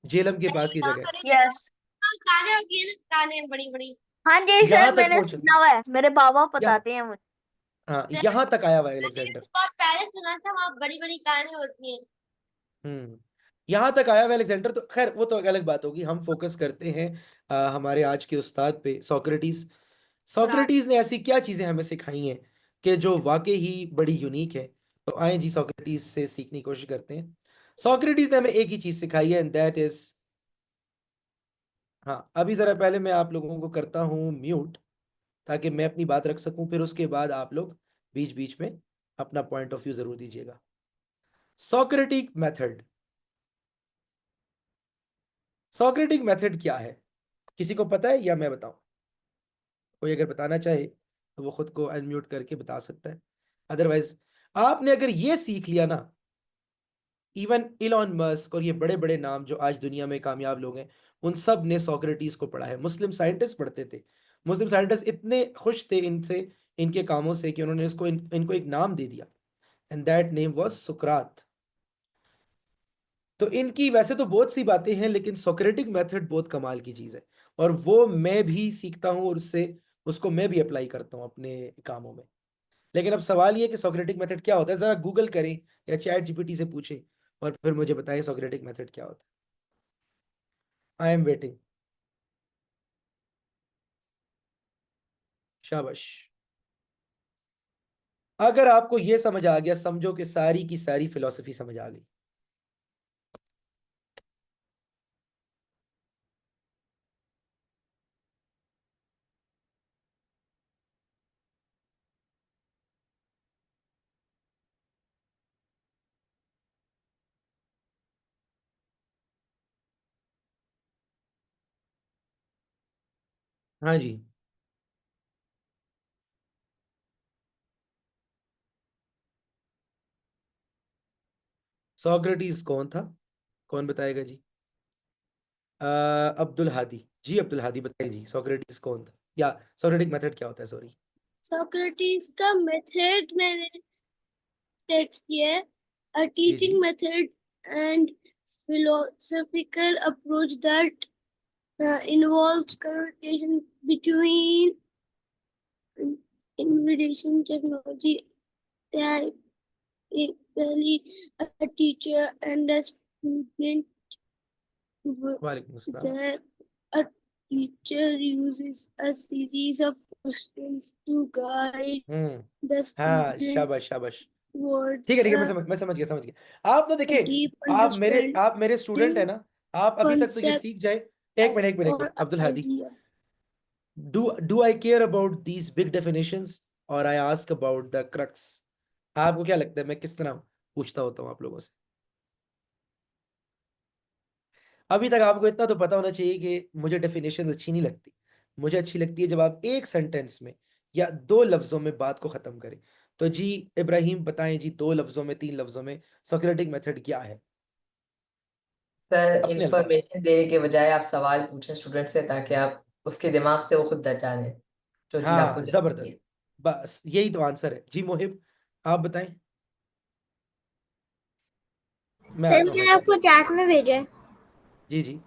झेलम के पास की जगह है। यस। काले होगी ना, काले बड़ी बड़ी। हाँ जी यहां सर, तक मैंने पहुंच, सुना हुआ है, मेरे बाबा यहाँ, बताते हैं मुझे। हाँ, सर यहां तक आया हुआ है मैंने अलेक्जेंडर। बहुत पहले सुना था, वहाँ बड़ी बड़ी काने होती हैं। हम्म। यहाँ तक आया हुआ अलेक्जेंडर, तो खैर वो तो अलग बात होगी। हम फोकस करते हैं हमारे आज के उस्ताद पे, सोक्रेटिस। सोक्रेटिस ने ऐसी क्या चीजें हमें सिखाई हैं कि जो वाकई ही बड़ी यूनिक है। तो आए जी सोक्रेटिस से सीखने की कोशिश करते हैं। सोक्रेटिस ने हमें एक ही चीज सिखाई है, एंड दैट इज, हाँ अभी जरा पहले मैं आप लोगों को करता हूँ म्यूट, ताकि मैं अपनी बात रख सकूं, फिर उसके बाद आप लोग बीच बीच में अपना पॉइंट ऑफ व्यू जरूर दीजिएगा। सोक्रेटिक मेथड, सोक्रेटिक मेथड क्या है, किसी को पता है या मैं बताऊं? कोई अगर बताना चाहे तो वो खुद को अनम्यूट करके बता सकता है। अदरवाइज आपने अगर ये सीख लिया ना, इवन इलॉन मस्क और ये बड़े बड़े नाम जो आज दुनिया में कामयाब लोग हैं, उन सब ने सोक्रेटिस को पढ़ा है। मुस्लिम साइंटिस्ट पढ़ते थे। मुस्लिम साइंटिस्ट इतने खुश थे इनसे, इनके कामों से, कि उन्होंने इनको एक नाम दे दिया, एंड दैट नेम वाज सुकरात। तो इनकी वैसे तो बहुत सी बातें हैं, लेकिन सोक्रेटिक मेथड बहुत कमाल की चीज है, और वो मैं भी सीखता हूँ, और उससे उसको मैं भी अप्लाई करता हूँ अपने कामों में। लेकिन अब सवाल ये कि सोक्रेटिक मेथड क्या होता है, जरा गूगल करें या चैट जीपीटी से पूछें, और फिर मुझे बताएं सोक्रेटिक मेथड क्या होता है। I am waiting. शाबाश। अगर आपको ये समझ आ गया, समझो कि सारी की सारी फिलॉसफी समझ आ गई। हाँ जी। सोक्रेटिस कौन था, कौन बताएगा जी? अब्दुल हादी जी, अब्दुल हादी बताइए जी, सोक्रेटिस कौन था, या सोक्रेटिक मेथड क्या होता है, सॉरी। सोक्रेटिस का मेथड मैंने सर्च किया है, a ji ji. teaching method and philosophical approach that involves communication between information technology, typically a teacher and a student, वालेकुम अस्सलाम। there a teacher uses a series of questions to guide the हाँ student शाबाश शाबाश। towards ठीक है ठीक है, a मैं समझ गया। आप ना a देखिए, deep आप मेरे स्टूडेंट है understanding ना, आप अभी तक तो ये concept सीख जाए। एक minute or Abdul Hadi, idea. Do I care about these big definitions, और I ask about the crux? आपको क्या लगता है मैं किस तरह पूछता होता हूँ आप लोगों से? अभी तक आपको इतना तो पता होना चाहिए कि मुझे डेफिनेशन अच्छी नहीं लगती। मुझे अच्छी लगती है जब आप एक सेंटेंस में या दो लफ्जों में बात को खत्म करें। तो जी इब्राहिम बताएं जी, दो लफ्जों में, तीन लफ्जों में सोक्रेटिक मेथड क्या है, सर अपने अल्फाज। इंफॉर्मेशन देने के बजाय आप सवाल पूछें स्टूडेंट से, ताकि आप उसके दिमाग से वो खुद जाने जो चीज आपको हाँ जाननी जबरदस्त, है। बस यही तो आंसर है जी। मोहिब आप बताएं। मैं सर आता हूँ मैंने हाशिर। आपको चैट में भेजा है। जी जी।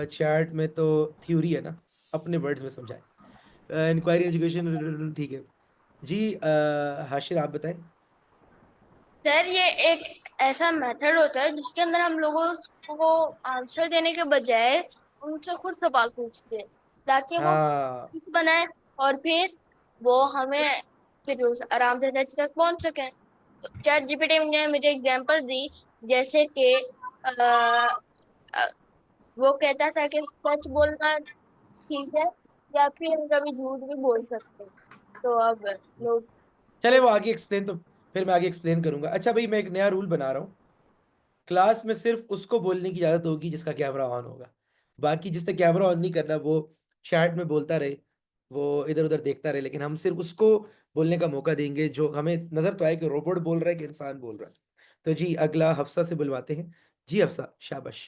चैट में तो थ्योरी है ना, अपने वर्ड्स में समझाएं। इंक्वायरी एजुकेशन, ठीक है जी। हाशिर आप बताएं। सर ये एक ऐसा मेथड होता है जिसके अंदर हम लोगों को आंसर देने के बजाय उनसे खुद सवाल पूछते हैं, ताकि वो हाँ कुछ बनाए और फिर वो हमें फिर उस आराम से सच तक पहुंच सके। चैट जीपीटी ने मुझे एग्जांपल दी, जैसे कि वो कहता था कि सच बोलना ठीक है या फिर कभी झूठ भी बोल सकते हैं। तो अब लोग चले, वो आगे एक्सप्लेन तो फिर मैं आगे एक्सप्लेन करूंगा। अच्छा भाई, मैं एक नया रूल बना रहा हूँ। क्लास में सिर्फ उसको बोलने की इजाजत होगी जिसका कैमरा ऑन होगा। बाकी जिसने कैमरा ऑन नहीं करना वो चैट में बोलता रहे, वो इधर उधर देखता रहे, लेकिन हम सिर्फ उसको बोलने का मौका देंगे जो हमें नजर तो आए कि रोबोट बोल रहा है कि इंसान बोल रहा है। तो जी अगला हफ्सा से बुलवाते हैं। जी हफ्सा शाबाश,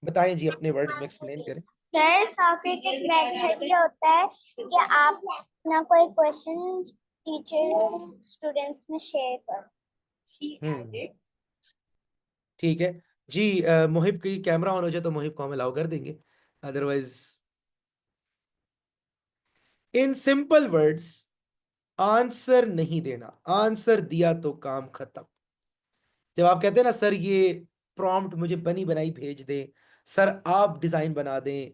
बताएं जी, अपने वर्ड्स में एक्सप्लेन करें। सर सोक्रेटिक मेथड ये होता है कि आप अपना कोई क्वेश्चन टीचर स्टूडेंट्स में शेयर करो। हम्म, ठीक है जी। मोहिब की कैमरा ऑन हो जाए तो मोहिब को हम अलाउ कर देंगे, otherwise in simple words, answer नहीं देना, आंसर दिया तो काम खत्म। जब आप कहते हैं ना सर ये प्रॉम्प्ट मुझे बनी बनाई भेज दें, सर आप डिजाइन बना दें,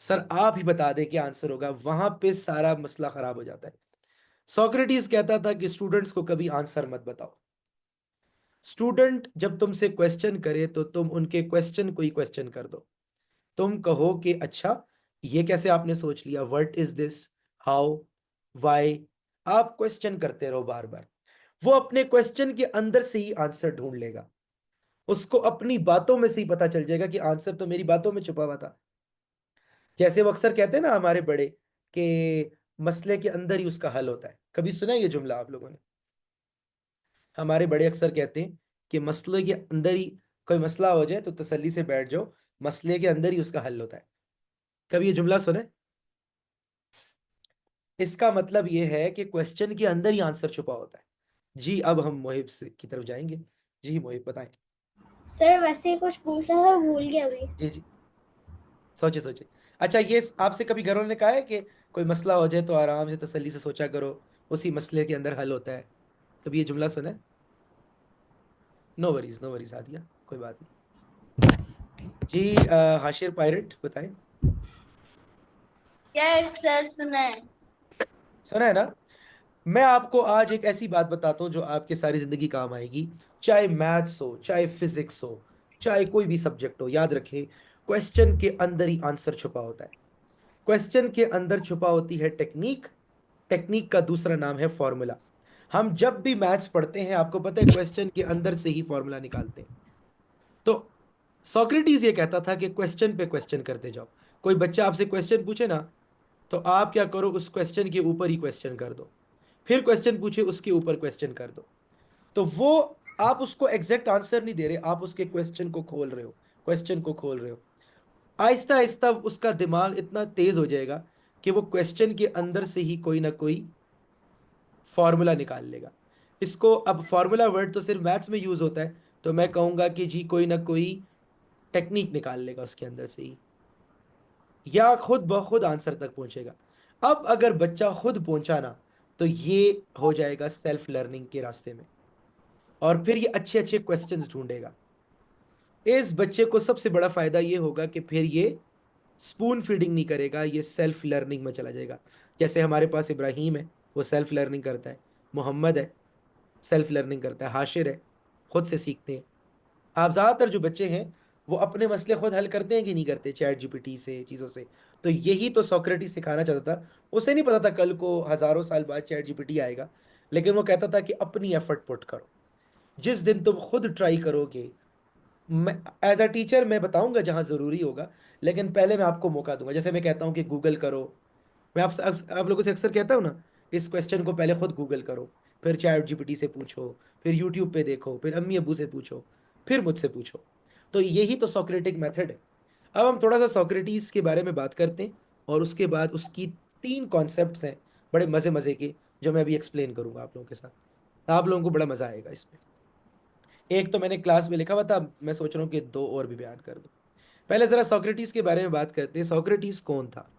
सर आप ही बता दें क्या आंसर होगा, वहां पे सारा मसला खराब हो जाता है। सोक्रेटिस कहता था कि स्टूडेंट्स को कभी आंसर मत बताओ। स्टूडेंट जब तुमसे क्वेश्चन करे तो तुम उनके क्वेश्चन को ही क्वेश्चन कर दो। तुम कहो कि अच्छा ये कैसे आपने सोच लिया, what is this, how, why. आप क्वेश्चन करते रहो बार बार। वो अपने क्वेश्चन के अंदर से ही आंसर ढूंढ लेगा। उसको अपनी बातों में से ही पता चल जाएगा कि आंसर तो मेरी बातों में छुपा हुआ था। जैसे वो अक्सर कहते हैं ना हमारे बड़े, कि मसले के अंदर ही उसका हल होता है। कभी सुना है ये जुमला आप लोगों ने? हमारे बड़े अक्सर कहते हैं कि मसले के अंदर ही, कोई मसला हो जाए तो तसल्ली से बैठ जाओ, मसले के अंदर ही उसका हल होता है। कभी ये जुमला सुने? इसका मतलब ये है कि क्वेश्चन के अंदर ही आंसर छुपा होता है। जी अब हम मोहिब से की तरफ जाएंगे। जी मोहिब बताएं। सर वैसे कुछ पूछना था, भूल गया अभी। जी जी, सोचे सोचे। अच्छा, ये आपसे कभी घर वालों ने कहा है कि कोई मसला हो जाए तो आराम से तसल्ली से सोचा करो, उसी मसले के अंदर हल होता है? कभी ये जुमला सुना है? नो वरीज आदिया, कोई बात नहीं। जी हाशिर पायरेट बताएं। यस सर, सुना है। सुना है ना? मैं आपको आज एक ऐसी बात बताता हूँ जो आपके सारी जिंदगी काम आएगी। चाहे मैथ्स हो, चाहे फिजिक्स हो, चाहे कोई भी सब्जेक्ट हो, याद रखें क्वेश्चन के अंदर ही आंसर छुपा होता है। क्वेश्चन के अंदर छुपा होती है टेक्निक। टेक्निक का दूसरा नाम है फॉर्मूला। हम जब भी मैथ्स पढ़ते हैं, आपको पता है क्वेश्चन के अंदर से ही फॉर्मूला निकालते हैं। तो सोक्रेटिस ये कहता था कि क्वेश्चन पे क्वेश्चन करते जाओ। कोई बच्चा आपसे क्वेश्चन पूछे ना, तो आप क्या करो, उस क्वेश्चन के ऊपर ही क्वेश्चन कर दो। फिर क्वेश्चन पूछे, उसके ऊपर क्वेश्चन कर दो। तो वो, आप उसको एग्जैक्ट आंसर नहीं दे रहे, आप उसके क्वेश्चन को खोल रहे हो, क्वेश्चन को खोल रहे हो। आहिस्ता आहिस्ता उसका दिमाग इतना तेज हो जाएगा कि वो क्वेश्चन के अंदर से ही कोई ना कोई फॉर्मूला निकाल लेगा। इसको, अब फॉर्मूला वर्ड तो सिर्फ मैथ्स में यूज होता है, तो मैं कहूंगा कि जी कोई ना कोई टेक्निक निकाल लेगा उसके अंदर से ही, या खुद ब खुद आंसर तक पहुंचेगा। अब अगर बच्चा खुद पहुंचा ना, तो ये हो जाएगा सेल्फ लर्निंग के रास्ते में, और फिर ये अच्छे अच्छे क्वेश्चंस ढूंढेगा। इस बच्चे को सबसे बड़ा फायदा ये होगा कि फिर ये स्पून फीडिंग नहीं करेगा, ये सेल्फ लर्निंग में चला जाएगा। जैसे हमारे पास इब्राहिम है, वो सेल्फ लर्निंग करता है। मोहम्मद है, सेल्फ लर्निंग करता है। हाशिर है, खुद से सीखते हैं। आप ज़्यादातर जो बच्चे हैं, वो अपने मसले खुद हल करते हैं कि नहीं करते, चैट जीपीटी से, चीज़ों से। तो यही तो सोक्रेटिस सिखाना चाहता था। उसे नहीं पता था कल को हज़ारों साल बाद चैट जीपीटी आएगा, लेकिन वो कहता था कि अपनी एफर्ट पुट करो। जिस दिन तुम खुद ट्राई करोगे, मैं एज अ टीचर मैं बताऊंगा जहां ज़रूरी होगा, लेकिन पहले मैं आपको मौका दूंगा। जैसे मैं कहता हूँ कि गूगल करो, मैं आप लोगों से अक्सर कहता हूँ ना, इस क्वेश्चन को पहले खुद गूगल करो, फिर चैट जीपीटी से पूछो, फिर यूट्यूब पे देखो, फिर अम्मी अबू से पूछो, फिर मुझसे पूछो। तो यही तो सोक्रेटिक मेथड है। अब हम थोड़ा सा सोक्रेटिस के बारे में बात करते हैं, और उसके बाद उसकी 3 कॉन्सेप्ट्स हैं बड़े मज़े मज़े के, जो मैं अभी एक्सप्लेन करूंगा आप लोगों के साथ। आप लोगों को बड़ा मज़ा आएगा इसमें। एक तो मैंने क्लास में लिखा हुआ था, मैं सोच रहा हूँ कि 2 और भी बयान कर दूं। पहले ज़रा सोक्रेटिस के बारे में बात करते हैं। सोक्रेटिस कौन था?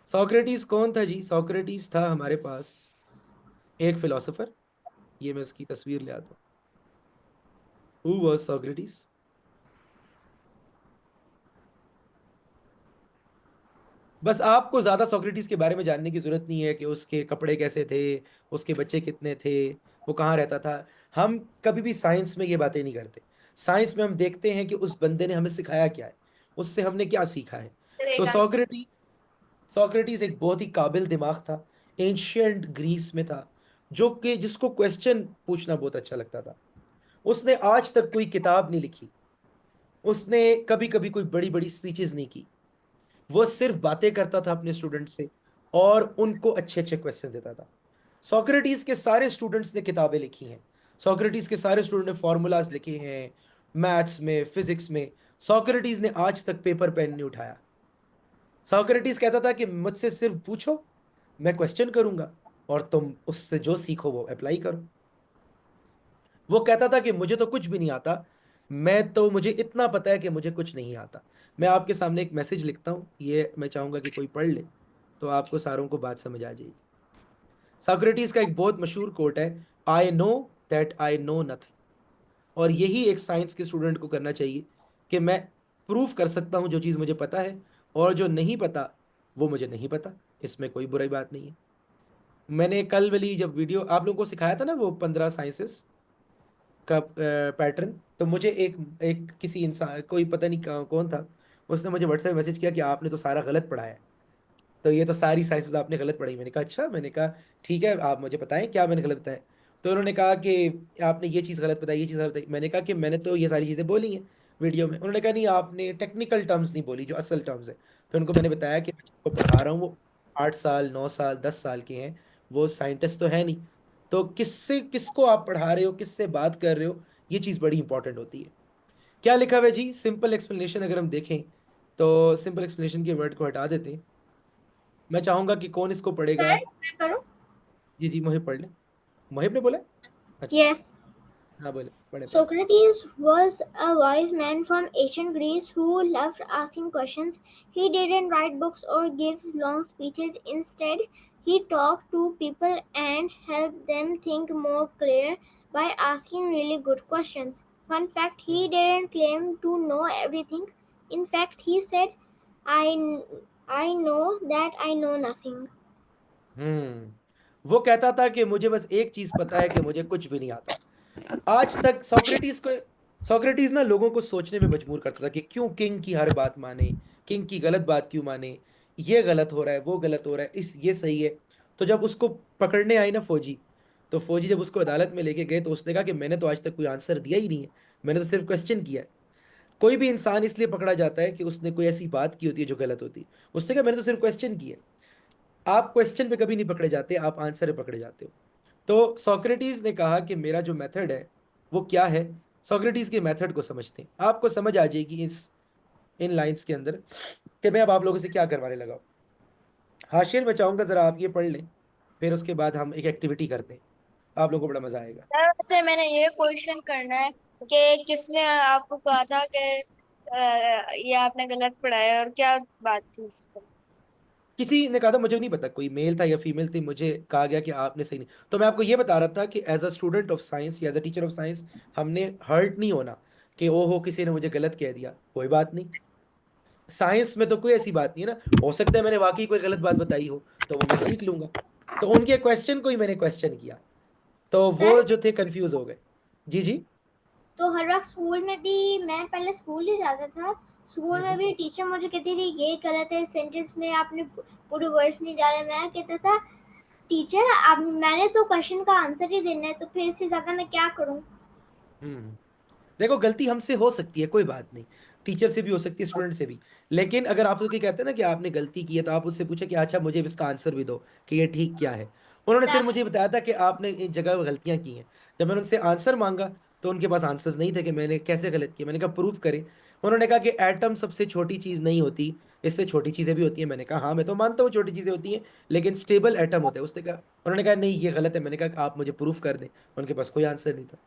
सोक्रेटिस कौन था जी? सोक्रेटिस था हमारे पास एक फिलोसोफर। ये मैं उसकी तस्वीर ले आता हूँ। Who was Socrates? बस आपको ज्यादा सोक्रेटिस के बारे में जानने की जरूरत नहीं है कि उसके कपड़े कैसे थे, उसके बच्चे कितने थे, वो कहाँ रहता था। हम कभी भी साइंस में ये बातें नहीं करते। साइंस में हम देखते हैं कि उस बंदे ने हमें सिखाया क्या है, उससे हमने क्या सीखा है। तो सोक्रेटिस, सोक्रेटिस एक बहुत ही काबिल दिमाग था, एंशियंट ग्रीस में था, जो कि जिसको क्वेश्चन पूछना बहुत अच्छा लगता था। उसने आज तक कोई किताब नहीं लिखी, उसने कभी कभी कोई बड़ी बड़ी स्पीचेस नहीं की। वो सिर्फ बातें करता था अपने स्टूडेंट से, और उनको अच्छे अच्छे क्वेश्चन देता था। सोक्रेटिस के सारे स्टूडेंट्स ने किताबें लिखी हैं। सोक्रेटिस के सारे स्टूडेंट ने फॉर्मूलाज लिखे हैं, मैथ्स में, फिजिक्स में। सोक्रेटिस ने आज तक पेपर पेन नहीं उठाया। सोक्रेटिस कहता था कि मुझसे सिर्फ पूछो, मैं क्वेश्चन करूंगा, और तुम उससे जो सीखो वो अप्लाई करो। वो कहता था कि मुझे तो कुछ भी नहीं आता, मुझे इतना पता है कि मुझे कुछ नहीं आता। मैं आपके सामने एक मैसेज लिखता हूँ, ये मैं चाहूंगा कि कोई पढ़ ले, तो आपको सारों को बात समझ आ जाएगी। सोक्रेटिस का एक बहुत मशहूर कोट है, I know that I know nothing, और यही एक साइंस के स्टूडेंट को करना चाहिए कि मैं प्रूफ कर सकता हूँ जो चीज़ मुझे पता है, और जो नहीं पता वो मुझे नहीं पता। इसमें कोई बुरी बात नहीं है। मैंने कल वाली जब वीडियो आप लोगों को सिखाया था ना, वो 15 साइंसेस का पैटर्न, तो मुझे एक एक किसी इंसान, कोई पता नहीं कौन था, उसने मुझे व्हाट्सएप मैसेज किया कि आपने तो सारा गलत पढ़ाया है, तो ये तो सारी साइंसेस आपने गलत पढ़ी। मैंने कहा अच्छा, मैंने कहा ठीक है, आप मुझे बताएं क्या मैंने गलत बताया। तो उन्होंने कहा कि आपने ये चीज़ गलत बताई, ये चीज़ गलत बताई। मैंने कहा कि मैंने तो ये सारी चीज़ें बोली हैं वीडियो में। उन्होंने कहा नहीं, आपने टेक्निकल टर्म्स नहीं बोली जो असल टर्म्स है। फिर उनको मैंने बताया कि मैं जिनको पढ़ा रहा हूँ वो 8 साल 9 साल 10 साल के हैं, वो साइंटिस्ट तो है नहीं। तो किससे किसको आप पढ़ा रहे हो, किससे बात कर रहे हो, ये चीज़ बड़ी इंपॉर्टेंट होती है। क्या लिखा हुआ है जी, सिंपल एक्सप्लेनेशन अगर हम देखें तो सिंपल एक्सप्लेनेशन के वर्ड को हटा देते हैं। मैं चाहूंगा कि कौन इसको पढ़ेगा। सर मैं पढ़ूं? जी जी, मोहिब पढ़ ले। मोहिब ने बोला। अच्छा। Yes. हाँ बोले, पढ़े पढ़े। Socrates was a wise man from ancient Greece who loved asking questions. He didn't write books or give long speeches. Instead, he talked to people and helped them think more clear by asking really good questions. Fun fact, he didn't claim to know everything. In fact, he said, I, I know that I know nothing. वो कहता था कि मुझे बस एक चीज पता है कि मुझे कुछ भी नहीं आता। आज तक सोक्रेटिस ना लोगों को सोचने में मजबूर करता था कि क्यों किंग की हर बात माने, किंग की गलत बात क्यों माने, ये गलत हो रहा है, वो गलत हो रहा है, इस ये सही है। तो जब उसको पकड़ने आई ना फौजी, तो फौजी जब उसको अदालत में लेके गए तो उसने कहा कि मैंने तो आज तक कोई आंसर दिया ही नहीं है, मैंने तो सिर्फ क्वेश्चन किया है। कोई भी इंसान इसलिए पकड़ा जाता है कि उसने कोई ऐसी बात की होती है जो गलत होती है। उसने कहा मैंने तो सिर्फ क्वेश्चन किया है। आप क्वेश्चन पे कभी नहीं पकड़े जाते, आप आंसर पे पकड़े जाते हो। तो सोक्रेटिस ने कहा कि मेरा जो मेथड है वो क्या है। सोक्रेटिस के मेथड को समझते हैं, आपको समझ आ जाएगी इस इन लाइंस के अंदर कि मैं अब आप लोगों से क्या करवाने लगा हूं। हाशिर मैं चाहूंगा जरा आप ये पढ़ लें, फिर उसके बाद हम एक एक्टिविटी करते हैं, आप लोगों को बड़ा मजा आएगा। सर वैसे मैंने ये क्वेश्चन करना है कि किसने आपको कहा था कि ये आपने गलत पढ़ाया, और क्या बात थी इस पर? किसी ने कहा था, मुझे नहीं पता कोई मेल था या फीमेल थी, मुझे कहा गया कि आपने सही नहीं। तो मैं आपको ये बता रहा था कि as a student of science या as a teacher of science हमने हर्ट नहीं होना कि ओहो किसी ने मुझे गलत कह दिया, कोई बात नहीं। साइंस में तो कोई ऐसी बात नहीं है ना, हो सकता है मैंने वाकई कोई गलत बात बताई हो, तो वो मैं सीख लूंगा। तो उनके क्वेश्चन को ही मैंने क्वेश्चन किया, तो वो सर जो थे कंफ्यूज हो गए। जी जी। तो हर वक्त स्कूल में भी मैं पहले स्कूल ही जाता था। स्कूल में हम्म। भी टीचर मुझे कहती थी ये गलत है, सेंटेंस में आपने पूरे वर्ड्स नहीं डाले। मैं कहता था टीचर आप मैंने तो क्वेश्चन का आंसर ही देना है, तो फिर इससे ज्यादा मैं क्या करूं? हम्म। देखो गलती हमसे हो सकती है, कोई बात नहीं, टीचर से भी हो सकती है, स्टूडेंट से भी। लेकिन अगर आप लोग ये कहते हैं ना कि आपने गलती की है, तो आप उससे पूछे कि अच्छा मुझे इसका आंसर भी दो कि ये ठीक क्या है। उन्होंने सिर्फ मुझे बताया था कि आपने इन जगह गलतियां की हैं। जब मैंने उनसे आंसर मांगा तो उनके पास आंसर्स नहीं थे कि मैंने कैसे गलत किया। मैंने कहा प्रूफ करें। उन्होंने कहा कि एटम सबसे छोटी चीज़ नहीं होती, इससे छोटी चीज़ें भी होती हैं। मैंने कहा हाँ मैं तो मानता हूँ छोटी चीज़ें होती हैं, लेकिन स्टेबल एटम होता है। उसने कहा, उन्होंने कहा नहीं ये गलत है। मैंने कहा आप मुझे प्रूफ कर दें। उनके पास कोई आंसर नहीं था।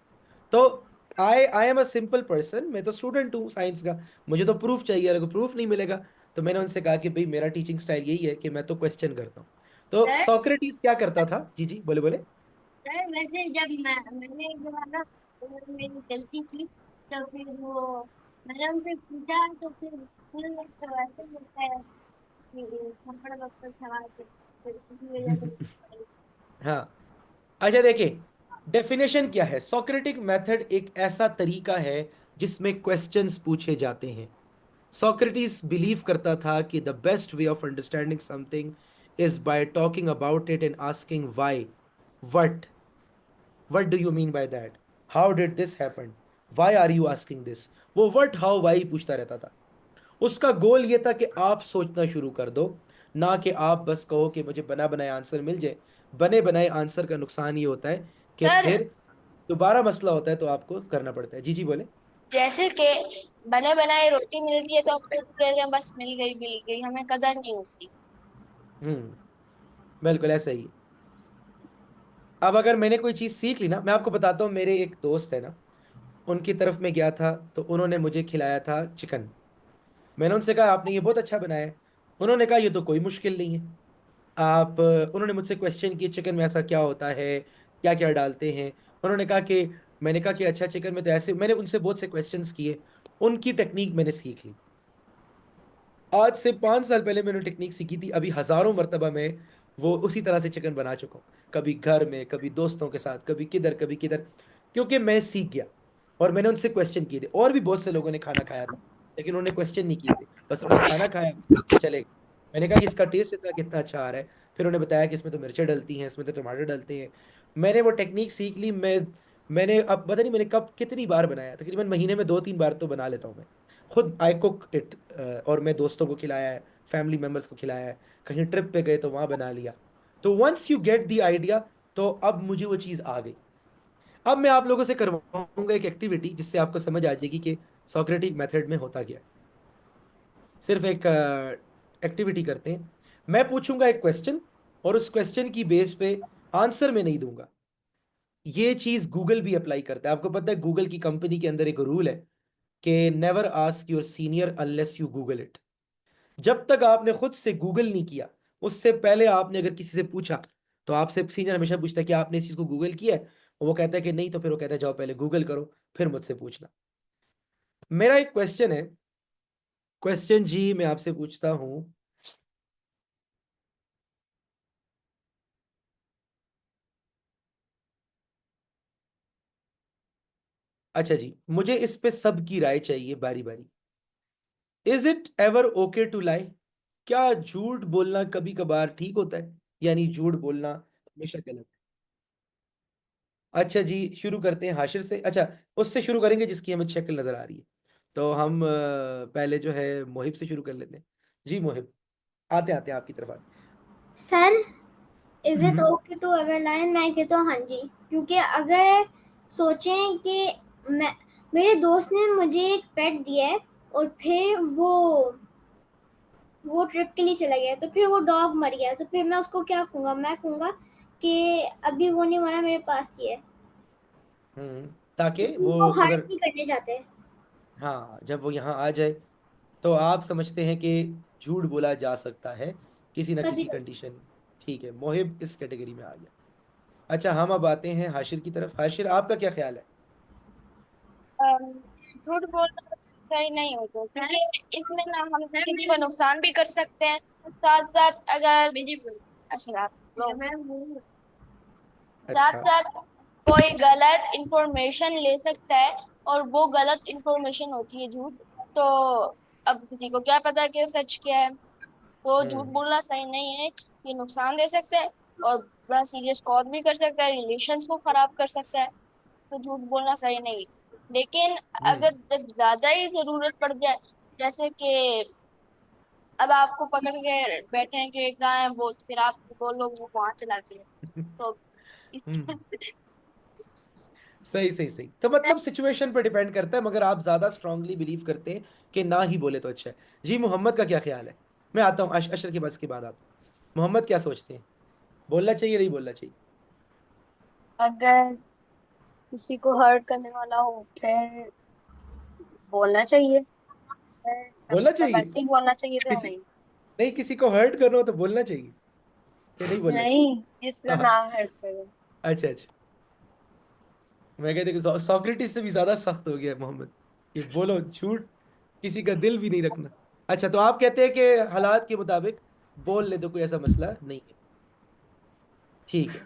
तो I am a simple person, मैं तो स्टूडेंट हूँ साइंस का, मुझे तो प्रूफ चाहिए, अगर प्रूफ नहीं मिलेगा तो मैंने उनसे कहा कि भाई मेरा टीचिंग स्टाइल यही है कि मैं तो क्वेश्चन करता हूँ। तो सर सोक्रेटिस क्या करता था, जी जी बोले बोले। सर वैसे जब मैंने एक बार ना, मेरी गलती की, तो फिर वो मैंने उनसे पूछा, तो फिर उन्होंने तो ऐसे होता है कि थप्पड़ बप्पड़ सवाल थे, फिर इसी वजह से। हाँ, अच्छा देखिए, डेफिनेशन क्या है। सोक्रेटिक मेथड एक ऐसा तरीका है जिसमें क्वेश्चंस पूछे जाते हैं। सोक्रेटिस बिलीव करता था कि the best way of understanding something is by talking about it and asking why, what, what do you mean by that, how did this happen, why are you asking this. वो what how why पूछता रहता था। उसका गोल ये था कि आप सोचना शुरू कर दो, ना कि आप बस कहो कि मुझे बना बनाया आंसर मिल जाए। बने बनाए आंसर का नुकसान ये होता है कि सर फिर दोबारा मसला होता है, तो आपको करना पड़ता है। जी जी बोले। जैसे कि बने बनाए रोटी मिलती है तो हम लोग कहते हैं बस मिल गई, हमें कदर नहीं होती। हम्म, बिल्कुल ऐसा ही है। अब अगर मैंने कोई चीज़ सीख ली ना, मैं आपको बताता हूँ, मेरे एक दोस्त है ना, उनकी तरफ में गया था तो उन्होंने मुझे खिलाया था चिकन। मैंने उनसे कहा आपने ये बहुत अच्छा बनाया है। उन्होंने कहा ये तो कोई मुश्किल नहीं है। आप उन्होंने मुझसे क्वेश्चन किए चिकन में ऐसा क्या होता है, क्या क्या डालते हैं। उन्होंने कहा कि मैंने कहा कि अच्छा चिकन में तो ऐसे, मैंने उनसे बहुत से क्वेश्चंस किए, उनकी टेक्निक मैंने सीख ली। आज से 5 साल पहले मैंने टेक्निक सीखी थी, अभी हजारों मर्तबा मैं वो उसी तरह से चिकन बना चुका हूँ, कभी घर में, कभी दोस्तों के साथ, कभी किधर कभी किधर, क्योंकि मैं सीख गया। और मैंने उनसे क्वेश्चन किए थे, और भी बहुत से लोगों ने खाना खाया था, लेकिन उन्होंने क्वेश्चन नहीं किए थे, बस उन्होंने खाना खाया, चले गए। मैंने कहा कि इसका टेस्ट इतना कितना अच्छा आ रहा है, फिर उन्होंने बताया कि इसमें तो मिर्चें डलती हैं, इसमें तो टमाटर डलते हैं। मैंने वो टेक्निक सीख ली। मैंने अब पता नहीं मैंने कब कितनी बार बनाया, तकरीबन महीने में 2-3 बार तो बना लेता हूँ मैं खुद, आई कुक इट। और मैं दोस्तों को खिलाया है, फैमिली मेम्बर्स को खिलाया है, कहीं ट्रिप पे गए तो वहां बना लिया। तो once you get the idea, तो अब मुझे वो चीज़ आ गई। अब मैं आप लोगों से करवाऊंगा एक एक्टिविटी जिससे आपको समझ आ जाएगी कि सॉक्रेटिक मेथड में होता क्या है। सिर्फ एक एक्टिविटी करते हैं। मैं पूछूंगा एक क्वेश्चन, और उस क्वेश्चन की बेस पे आंसर मैं नहीं दूंगा। ये चीज गूगल भी अप्लाई करता है, आपको पता है गूगल की कंपनी के अंदर एक रूल है कि never ask your senior unless you Google it. जब तक आपने खुद से गूगल नहीं किया, उससे पहले आपने अगर किसी से पूछा, तो आपसे सीनियर हमेशा पूछता है कि आपने इस चीज को गूगल किया है, और वो कहता है कि नहीं, तो फिर वो कहता है जाओ पहले गूगल करो, फिर मुझसे पूछना। मेरा एक क्वेश्चन है, क्वेश्चन जी मैं आपसे पूछता हूं। अच्छा जी, मुझे इस पे सबकी राय चाहिए बारी बारी। Is it ever okay to lie? क्या झूठ बोलना कभी कभार ठीक होता है, यानी झूठ बोलना हमेशा गलत? अच्छा जी, शुरू करते हैं हाशिर से। अच्छा, उससे शुरू करेंगे जिसकी हमें शक्ल नजर आ रही है। तो हम पहले जो है मोहिब से शुरू कर लेते हैं। जी मोहिब, आते आते आपकी तरफ आते सर, इज इट हैं। ओके टू एवर लाई? मैं कहता हूँ हाँ जी, क्योंकि अगर सोचें कि मैं, मेरे दोस्त ने मुझे एक पेट दिया है और फिर वो ट्रिप के लिए चला गया, तो फिर वो डॉग मर गया, तो फिर मैं उसको क्या कहूँगा? मैं कहूँगा कि अभी वो नहीं मरा, मेरे पास ही है। ताकि वो वो हर्ट अगर, नहीं करने जाते हाँ, जब वो यहाँ आ जाए, तो आप समझते हैं कि झूठ बोला जा सकता है किसी ना कभी किसी कभी। कंडीशन। ठीक है, मोहिब इस कैटेगरी में आ गया। अच्छा, हम अब आते हैं हाशिर की तरफ। हाशिर, आपका क्या ख्याल है? झूठ बोलना सही नहीं होता, क्योंकि इसमें ना हम किसी को नुकसान भी कर सकते हैं, साथ साथ अगर अच्छा साथ अच्छा। साथ कोई गलत इंफॉर्मेशन ले सकता है, और वो गलत इंफॉर्मेशन होती है झूठ। तो अब किसी को क्या पता कि सच क्या है। तो झूठ हम्म। बोलना सही नहीं है, ये नुकसान दे सकता है और बड़ा सीरियस कॉज भी कर सकता है, रिलेशंस को खराब कर सकता है। तो झूठ बोलना सही नहीं है। लेकिन हम्म। अगर जब ज्यादा ही जरूरत पड़ जाए, जैसे कि अब आपको पकड़ के बैठे हैं कि गाय है वो, तो फिर आप बोलो वो वहां चलाती है, तो इस तरह हम्म। से। सही सही सही, तो मतलब सिचुएशन पर डिपेंड करता है, मगर आप ज्यादा स्ट्रांगली बिलीव करते हैं कि ना ही बोले तो अच्छा है। जी मोहम्मद का क्या ख्याल है? मैं आता हूँ अशर के बस के बाद आता हूँ। मोहम्मद क्या सोचते हैं, बोलना चाहिए नहीं बोलना चाहिए? अगर किसी को हर्ट करने वाला हो फिर बोलना चाहिए, बोलना मतलब चाहिए? ऐसे ही बोलना चाहिए तो किसी, नहीं। नहीं, किसी को हर्ट करना हो तो बोलना चाहिए कि नहीं बोलना चाहिए? नहीं, जिसको ना हर्ट करे। अच्छा अच्छा, मैं कहते कि सॉक्रेटिस से भी ज्यादा सख्त हो गया मोहम्मद, कि बोलो झूठ, किसी का दिल भी नहीं रखना। अच्छा, तो आप कहते हैं कि हालात के मुताबिक बोल ले तो कोई ऐसा मसला नहीं है। ठीक है,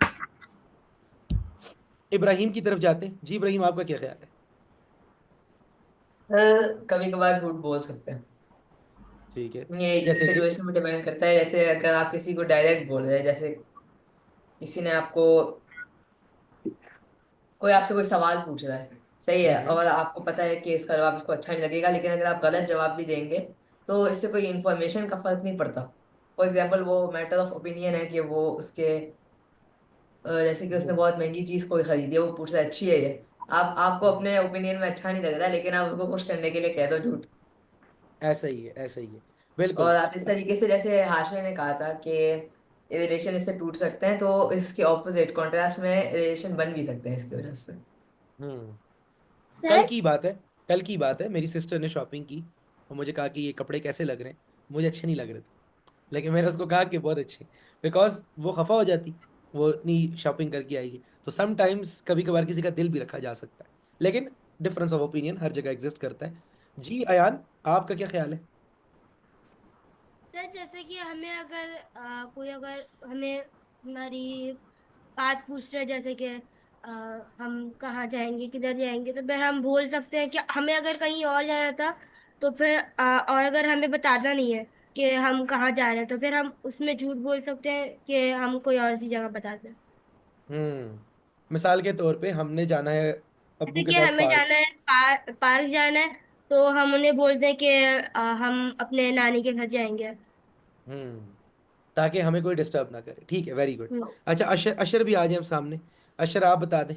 इब्राहिम की तरफ जाते हैं। जी इब्राहिम, आपका क्या ख्याल है? कभी कभार झूठ बोल सकते हैं। ठीक है। ये जैसे कि, सिचुएशन पे डिपेंड करता है। जैसे अगर आप किसी को डायरेक्ट बोल रहे हैं, जैसे किसी ने आपको, कोई आपसे कोई सवाल पूछ रहा है, सही है, हम्म। और आपको पता है कि इसका जवाब इसको अच्छा नहीं लगेगा, लेकिन अगर आप गलत जवाब भी देंगे तो इससे कोई इन्फॉर्मेशन का फर्क नहीं पड़ता। फॉर एग्जाम्पल, वो मैटर ऑफ ओपिनियन है कि वो उसके जैसे कि उसने हम्म। बहुत महंगी चीज कोई खरीदी है, वो पूछ रहा है अच्छी है ये। आप आपको हम्म। अपने ओपिनियन में अच्छा नहीं लग रहा है, लेकिन आप उसको खुश करने के लिए कह दो झूठ। ऐसा ही है, ऐसा ही है, और बिल्कुल। आप इस तरीके से, जैसे हाशिर ने कहा था कि रिलेशन इससे टूट सकते हैं, तो इसके ऑपोजिट कॉन्ट्रास्ट में रिलेशन बन भी सकते हैं इसकी वजह से। हम्म। कल सर। की बात है, कल की बात है, मेरी सिस्टर ने शॉपिंग की और मुझे कहा कि ये कपड़े कैसे लग रहे हैं। मुझे अच्छे नहीं लग रहे थे, लेकिन मैंने उसको कहा कि बहुत अच्छे, बिकॉज वो खफा हो जाती, वो इतनी शॉपिंग करके आएगी। तो समटाइम्स कभी कभार किसी का दिल भी रखा जा सकता है, लेकिन डिफरेंस ऑफ ओपिनियन हर जगह एग्जिस्ट करता है। जी अयान, आपका क्या ख्याल है? सर जैसे कि हमें अगर कोई अगर हमें हमारी बात पूछ रहे हैं, जैसे कि हम कहाँ जाएंगे, किधर जाएंगे, तो फिर हम बोल सकते हैं कि हमें अगर कहीं और जाना था, तो फिर और अगर हमें बताना नहीं है कि हम कहाँ जा रहे हैं, तो फिर हम उसमें झूठ बोल सकते हैं कि हम कोई और सी जगह बताते हैं। मिसाल के तौर पे हमने जाना है अब्बू जैसे के कि साथ हमें पार्क। जाना है पार्क जाना है, तो हम उन्हें बोलते हैं कि हम अपने नानी के घर जाएंगे। हम्म ताकि हमें कोई डिस्टर्ब ना करे। ठीक है, वेरी गुड। हम्म। अच्छा, अशर, अशर भी आ जाए हम सामने। अशर, आप बता दें।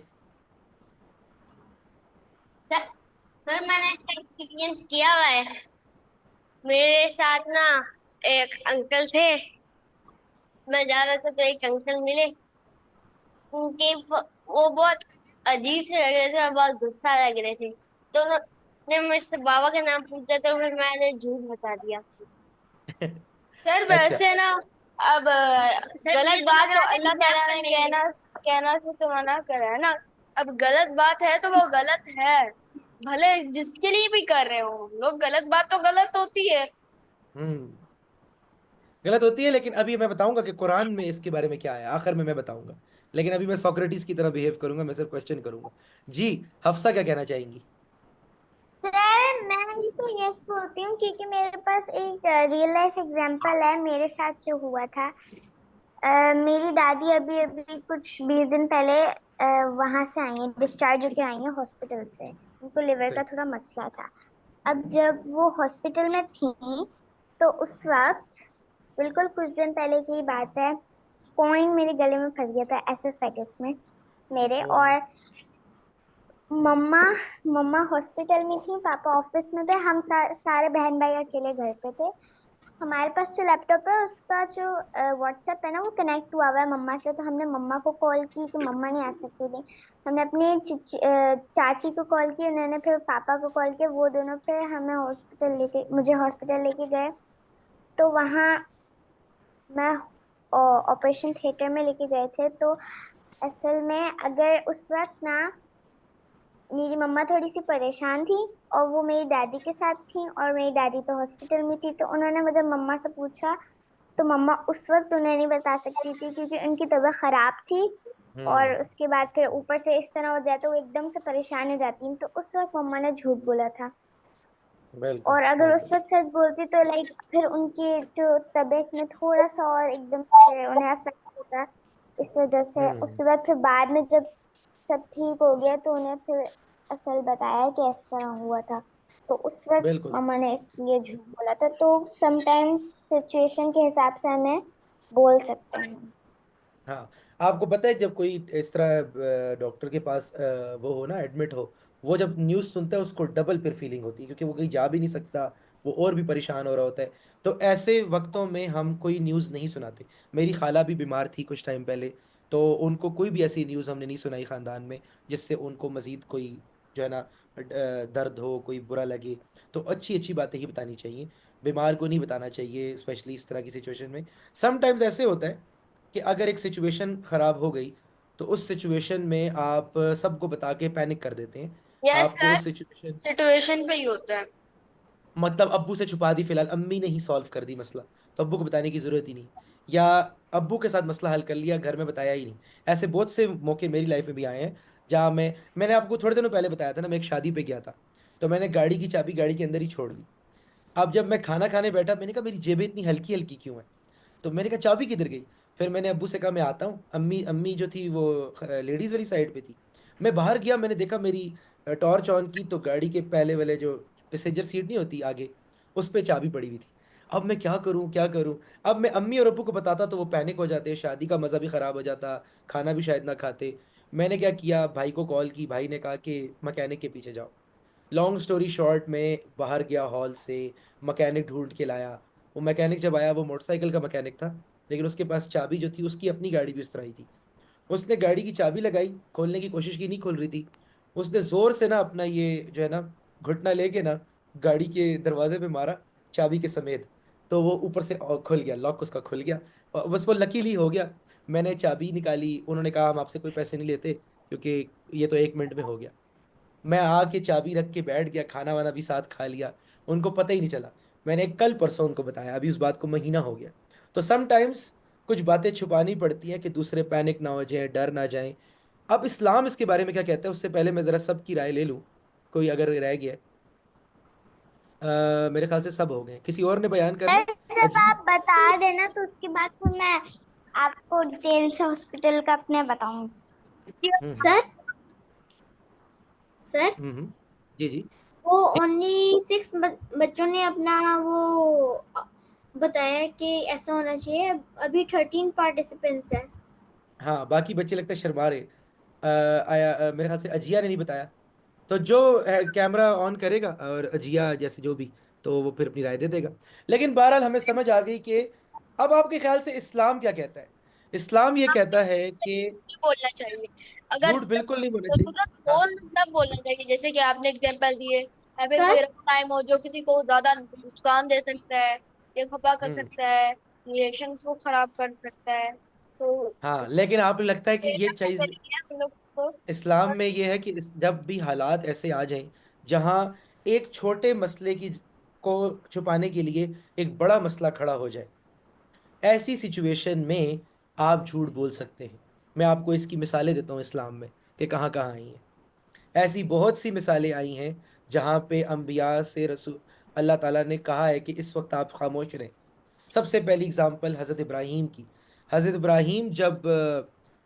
सर सर, मैंने इसका एक्सपीरियंस किया हुआ है। मेरे साथ ना एक अंकल थे। मैं जा रहा था तो एक अंकल मिले। उनके वो बहुत अजीब से लग रहे थे और बहुत गुस्सा लग रहे थे, तो उन्होंने मुझसे बाबा का नाम पूछा, तो फिर मैंने झूठ बता दिया। सर अच्छा। वैसे ना, अब सर गलत ये तो बात लग तो रहा था कि अल्लाह मैम ताला ने करने लगे। कहना कहना से तो मना करा है ना। अब गलत बात है तो वो गलत है, भले जिसके लिए भी कर रहे हो लोग, गलत बात तो गलत होती है। हम्म गलत होती है, लेकिन अभी मैं बताऊंगा कि कुरान में इसके बारे में क्या है, आखिर में मैं बताऊंगा। लेकिन अभी मैं सोक्रेटिस की तरह बिहेव करूंगा, मैं सिर्फ क्वेश्चन करूंगा। जी, हफ्सा क्या कहना चाहेंगी? सर मैं इसको यस बोलती हूँ क्योंकि मेरे पास एक रियल लाइफ एग्जांपल है मेरे साथ जो हुआ था। मेरी दादी अभी अभी कुछ 20 दिन पहले वहां से आई है, डिस्चार्ज होके आई है हॉस्पिटल से। उनको लिवर का सही। थोड़ा मसला था। अब जब वो हॉस्पिटल में थी तो उस वक्त बिल्कुल कुछ दिन पहले की बात है, कॉइन मेरे गले में फंस गया था एसोफेगस में मेरे। ओ। और मम्मा मम्मा हॉस्पिटल में थी, पापा ऑफिस में थे, हम सारे बहन भाई अकेले घर पे थे। हमारे पास जो लैपटॉप है उसका जो व्हाट्सएप है ना वो कनेक्ट हुआ हुआ है मम्मा से, तो हमने मम्मा को कॉल की कि मम्मा नहीं आ सकती थी। हमने अपनी चाची को कॉल की, उन्होंने फिर पापा को कॉल किया, वो दोनों फिर हमें हॉस्पिटल लेके मुझे हॉस्पिटल लेके गए। तो वहाँ मैं ऑपरेशन थिएटर में लेके गए थे। तो असल में अगर उस वक्त ना मेरी मम्मा थोड़ी सी परेशान थी और वो मेरी दादी के साथ थी और मेरी दादी तो हॉस्पिटल में थी, तो उन्होंने मुझे मम्मा से पूछा। तो मम्मा उस वक्त उन्हें नहीं बता सकती थी क्योंकि उनकी तबीयत खराब थी। और हम्म उसके बाद फिर ऊपर से इस तरह हो जाए तो वो एकदम से परेशान हो जाती, तो उस वक्त मम्मा ने झूठ बोला था। बिल्कुल और अगर बिल्कुल। उस वक्त सच बोलती तो लाइक फिर उनकी जो तबीयत में थोड़ा सा और एकदम से उन्हें अफेक्ट होता। इस वजह से हम्म उसके बाद फिर बाद में जब सब ठीक हो गया तो उन्हें फिर असल बताया कि इस तरह हुआ था। तो उस वक्त बिल्कुल। मम्मा ने इसलिए झूठ बोला था। तो समटाइम्स सिचुएशन के हिसाब से हमें बोल सकते हैं। हाँ, आपको पता है जब कोई इस तरह डॉक्टर के पास वो हो ना, एडमिट हो, वो जब न्यूज़ सुनता है उसको डबल फिर फीलिंग होती है, क्योंकि वो कहीं जा भी नहीं सकता, वो और भी परेशान हो रहा होता है। तो ऐसे वक्तों में हम कोई न्यूज़ नहीं सुनाते। मेरी खाला भी बीमार थी कुछ टाइम पहले, तो उनको कोई भी ऐसी न्यूज़ हमने नहीं सुनाई ख़ानदान में जिससे उनको मज़ीद कोई जो है ना दर्द हो, कोई बुरा लगे। तो अच्छी अच्छी बातें ही बतानी चाहिए, बीमार को नहीं बताना चाहिए, स्पेशली इस तरह की सिचुएशन में। समटाइम्स ऐसे होता है कि अगर एक सिचुएशन ख़राब हो गई, तो उस सिचुएशन में आप सबको बता के पैनिक कर देते हैं। यस आपको सर, उस सिचुएशन, सिचुएशन पे ही होता है। मतलब अब्बू से छुपा दी, फिलहाल अम्मी ने ही सॉल्व कर दी मसला, तो अब्बू को बताने की ज़रूरत ही नहीं। या अब्बू के साथ मसला हल कर लिया, घर में बताया ही नहीं। ऐसे बहुत से मौके मेरी लाइफ में भी आए हैं जहाँ मैंने आपको थोड़े दिनों पहले बताया था ना, मैं एक शादी पे गया था, तो मैंने गाड़ी की चाबी गाड़ी के अंदर ही छोड़ दी। अब जब मैं खाना खाने बैठा, मैंने कहा मेरी जेबें इतनी हल्की हल्की क्यों है? तो मैंने कहा चाबी किधर गई? फिर मैंने अब्बू से कहा मैं आता हूँ। अम्मी अम्मी जो थी वो लेडीज़ वाली साइड पे थी। मैं बाहर गया, मैंने देखा मेरी टॉर्च ऑन की तो गाड़ी के पहले वाले जो पैसेंजर सीट नहीं होती आगे, उस पे चाबी पड़ी हुई थी। अब मैं क्या करूँ क्या करूँ? अब मैं अम्मी और अब्बू को बताता तो वो पैनिक हो जाते, शादी का मज़ा भी ख़राब हो जाता, खाना भी शायद ना खाते। मैंने क्या किया, भाई को कॉल की, भाई ने कहा कि मैकेनिक के पीछे जाओ। लॉन्ग स्टोरी शॉर्ट, में बाहर गया हॉल से, मैकेनिक ढूंढ के लाया। वो मैकेनिक जब आया, वो मोटरसाइकिल का मैकेनिक था, लेकिन उसके पास चाबी जो थी उसकी अपनी गाड़ी भी उस तरह ही थी। उसने गाड़ी की चाबी लगाई, खोलने की कोशिश की, नहीं खुल रही थी। उसने जोर से ना अपना ये जो है ना घुटना लेके ना गाड़ी के दरवाजे पे मारा, चाबी के समेत। तो वो ऊपर से खुल गया, लॉक उसका खुल गया, और बस वो लकीली हो गया। मैंने चाबी निकाली, उन्होंने कहा हम आपसे कोई पैसे नहीं लेते क्योंकि ये तो 1 मिनट में हो गया। मैं आके चाबी रख के बैठ गया, खाना वाना भी साथ खा लिया, उनको पता ही नहीं चला। मैंने कल परसों उनको बताया, अभी उस बात को महीना हो गया। तो समटाइम्स कुछ बातें छुपानी पड़ती हैं कि दूसरे पैनिक ना हो जाए, डर ना जाए। अब इस्लाम इसके बारे में क्या कहता है, उससे पहले मैं ज़रा सबकी राय ले लूँ, कोई अगर रह गया है। मेरे ख्याल से सब हो गए, किसी और ने बयान करना सर है? जब अजी। आप बता देना तो उसके बाद फिर मैं आपको डिटेल से हॉस्पिटल का अपने बताऊंगी। हम्म। सर सर जी जी। वो ओनली 6 बच्चों ने अपना वो बताया कि ऐसा होना चाहिए। अभी 13 पार्टिसिपेंट्स हैं। हाँ, बाकी बच्चे लगता है शर्मा रहे। मेरे ख्याल से अजिया ने नहीं बताया। तो जो कैमरा ऑन करेगा और अजिया जैसे जो भी, तो वो फिर अपनी राय दे देगा। लेकिन बहरहाल हमें समझ आ गई कि अब आपके ख्याल से इस्लाम क्या कहता है। इस्लाम ये कहता है कि नहीं बोलना चाहिए। अगर झूठ बिल्कुल नहीं बोलना चाहिए। जरूरत हो हाँ। तब बोलना चाहिए, जैसे कि आपने एग्जांपल दिए, या फिर सर कोई टाइम हो जो किसी को ज्यादा नुकसान दे सकता है या खफा कर हम्म। सकता है, रिलेशंस को खराब कर सकता है, तो हाँ, लेकिन आपको लगता है कि ये देना चीज चाहिए हम लोग को। इस्लाम और में ये है कि जब भी हालात ऐसे आ जाएं जहां एक छोटे मसले की को छुपाने के लिए एक बड़ा मसला खड़ा हो जाए, ऐसी सिचुएशन में आप झूठ बोल सकते हैं। मैं आपको इसकी मिसालें देता हूँ इस्लाम में कि कहाँ कहाँ आई हैं। ऐसी बहुत सी मिसालें आई हैं जहाँ पे अंबिया से रसूल अल्लाह ताला ने कहा है कि इस वक्त आप खामोश रहें। सबसे पहली एग्जांपल हज़रत इब्राहीम की। हज़रत इब्राहीम जब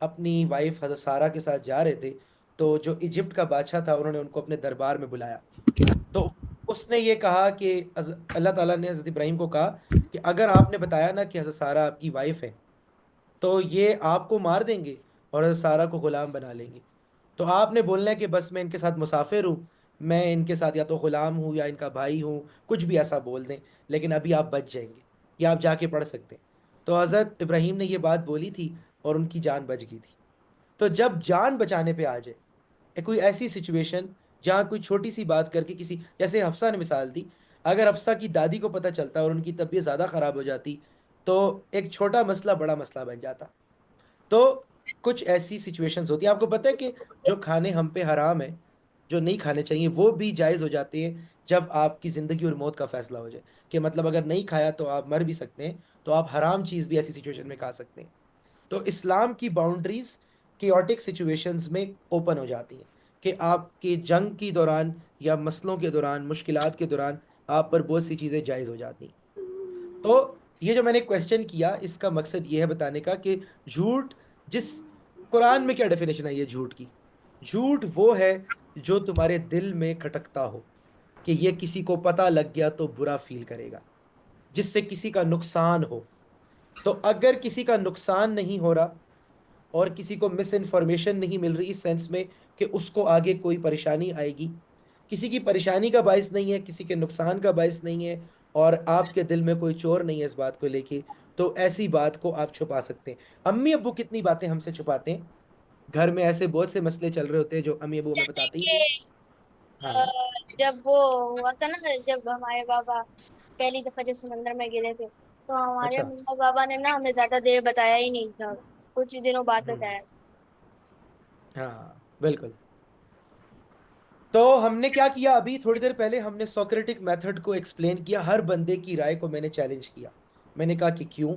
अपनी वाइफ हज़रत सारा के साथ जा रहे थे, तो जो इजिप्ट का बादशाह था उन्होंने उनको अपने दरबार में बुलाया। तो उसने ये कहा कि अल्लाह ताला ने हज़रत इब्राहीम को कहा कि अगर आपने बताया ना कि हज़रत सारा आपकी वाइफ है, तो ये आपको मार देंगे और हज़रत सारा को ग़ुलाम बना लेंगे। तो आपने बोलना है कि बस मैं इनके साथ मुसाफिर हूँ, मैं इनके साथ या तो ग़ुलाम हूँ या इनका भाई हूँ, कुछ भी ऐसा बोल दें, लेकिन अभी आप बच जाएंगे, या आप जाके पढ़ सकते हैं। तो हज़रत इब्राहीम ने ये बात बोली थी और उनकी जान बच गई थी। तो जब जान बचाने पे आ जाए, कोई ऐसी सिचुएशन जहाँ कोई छोटी सी बात करके किसी, जैसे हफ्सा ने मिसाल दी, अगर हफ्सा की दादी को पता चलता और उनकी तबीयत ज़्यादा ख़राब हो जाती, तो एक छोटा मसला बड़ा मसला बन जाता। तो कुछ ऐसी सिचुएशंस होती हैं। आपको पता है कि जो खाने हम पे हराम है, जो नहीं खाने चाहिए, वो भी जायज़ हो जाते हैं जब आपकी ज़िंदगी और मौत का फैसला हो जाए, कि मतलब अगर नहीं खाया तो आप मर भी सकते हैं, तो आप हराम चीज़ भी ऐसी सिचुएशन में खा सकते हैं। तो इस्लाम की बाउंड्रीज केओटिक सिचुएशंस में ओपन हो जाती हैं, कि आपके जंग के दौरान या मसलों के दौरान, मुश्किलात के दौरान आप पर बहुत सी चीज़ें जायज़ हो जाती हैं। तो ये जो मैंने क्वेश्चन किया, इसका मकसद ये है बताने का कि झूठ, जिस कुरान में क्या डेफिनेशन है ये झूठ की। झूठ वो है जो तुम्हारे दिल में खटकता हो कि ये किसी को पता लग गया तो बुरा फील करेगा, जिससे किसी का नुकसान हो। तो अगर किसी का नुकसान नहीं हो रहा और किसी को मिस इन्फॉर्मेशन नहीं मिल रही इस सेंस में कि उसको आगे कोई परेशानी आएगी, किसी की परेशानी का बायस नहीं है, किसी के नुकसान का बायस नहीं है, और आपके दिल में कोई चोर नहीं है इस बात को लेके, तो ऐसी बात को आप छुपा सकते हैं। अम्मी अब्बू कितनी बातें हमसे छुपाते हैं, घर में ऐसे बहुत से मसले चल रहे होते हैं जो अम्मी अब्बू हमें जैसे बताते ही नहीं। कि हाँ। जब वो हुआ था ना, जब हमारे बाबा पहली दफा जब समंदर में गिरे थे, तो हमारे अच्छा। मम्मा पापा ने ना हमें ज्यादा देर बताया ही नहीं था, कुछ ही दिनों बाद हम्म। बताया। हाँ बिल्कुल। तो हमने क्या किया, अभी थोड़ी देर पहले हमने सोक्रेटिक मेथड को एक्सप्लेन किया, हर बंदे की राय को मैंने चैलेंज किया। मैंने कहा कि क्यों,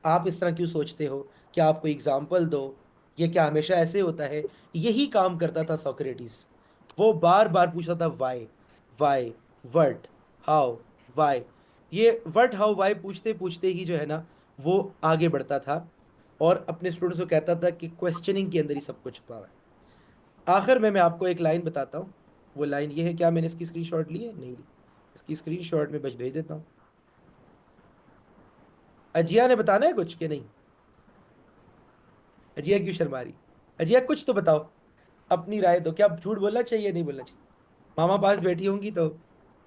आप इस तरह क्यों सोचते हो, क्या आप कोई एग्जाम्पल दो, ये क्या हमेशा ऐसे होता है। यही काम करता था सोक्रेटिस। वो बार बार पूछता था why, why, what, how, why. ये व्हाट हाउ वाई पूछते पूछते ही जो है ना, वो आगे बढ़ता था और अपने स्टूडेंट्स को कहता था कि क्वेश्चनिंग के अंदर ही सब कुछ छुपा हुआ है। आखिर में मैं आपको एक लाइन बताता हूँ। वो लाइन ये है, क्या मैंने इसकी स्क्रीनशॉट ली है, नहीं ली। इसकी स्क्रीनशॉट में बस भेज देता हूँ। अजिया ने बताना है कुछ कि नहीं? अजिया क्यों शर्मा रही? अजिया कुछ तो बताओ, अपनी राय दो, क्या झूठ बोलना चाहिए नहीं बोलना चाहिए? मामा पास बैठी होंगी तो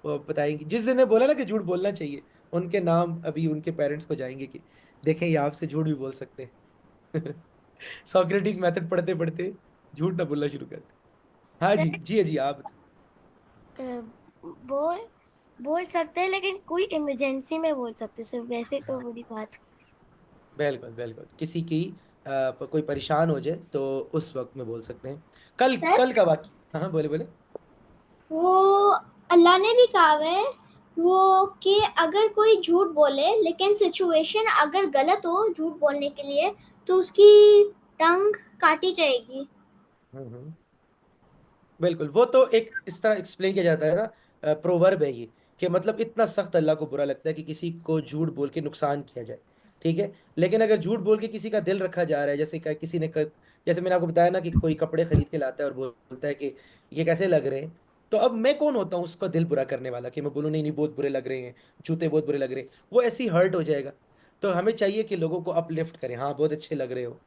वो बताएंगी। जिस दिन ने बोला ना कि झूठ बोलना चाहिए, उनके नाम अभी उनके पेरेंट्स को जाएंगे कि देखें ये आपसे झूठ भी बोल सकते हैं। सॉक्रेटिक मेथड पढ़ते पढ़ते झूठ ना बोलना शुरू करते। हाँ जी जी जी, आप बताओ। अ, बोल बोल सकते हैं लेकिन कोई इमरजेंसी में बोल सकते हैं, सिर्फ वैसे तो बुरी बात। बिल्कुल बिल्कुल, किसी की कोई परेशान हो जाए तो उस वक्त में बोल सकते हैं। कल सर, कल का वाक्य, हाँ बोले बोले। वो अल्लाह ने भी कहा हुआ है वो कि अगर कोई झूठ बोले लेकिन सिचुएशन अगर गलत हो झूठ बोलने के लिए तो उसकी टंग काटी जाएगी। हम्म। बिल्कुल, वो तो एक इस तरह एक्सप्लेन किया जाता है ना, प्रोवर्ब है ये, कि मतलब इतना सख्त अल्लाह को बुरा लगता है कि किसी को झूठ बोल के नुकसान किया जाए। ठीक है, लेकिन अगर झूठ बोल के किसी का दिल रखा जा रहा है, जैसे किसी ने जैसे मैंने आपको बताया ना कि कोई कपड़े खरीद के लाता है और बोलता है कि ये कैसे लग रहे हैं, तो अब मैं कौन होता हूँ उसका दिल बुरा करने वाला कि मैं बोलूँ नहीं नहीं बहुत बुरे लग रहे हैं, जूते बहुत बुरे लग रहे हैं, वो ऐसे ही हर्ट हो जाएगा। तो हमें चाहिए कि लोगों को अपलिफ्ट करें, हाँ बहुत अच्छे लग रहे हो,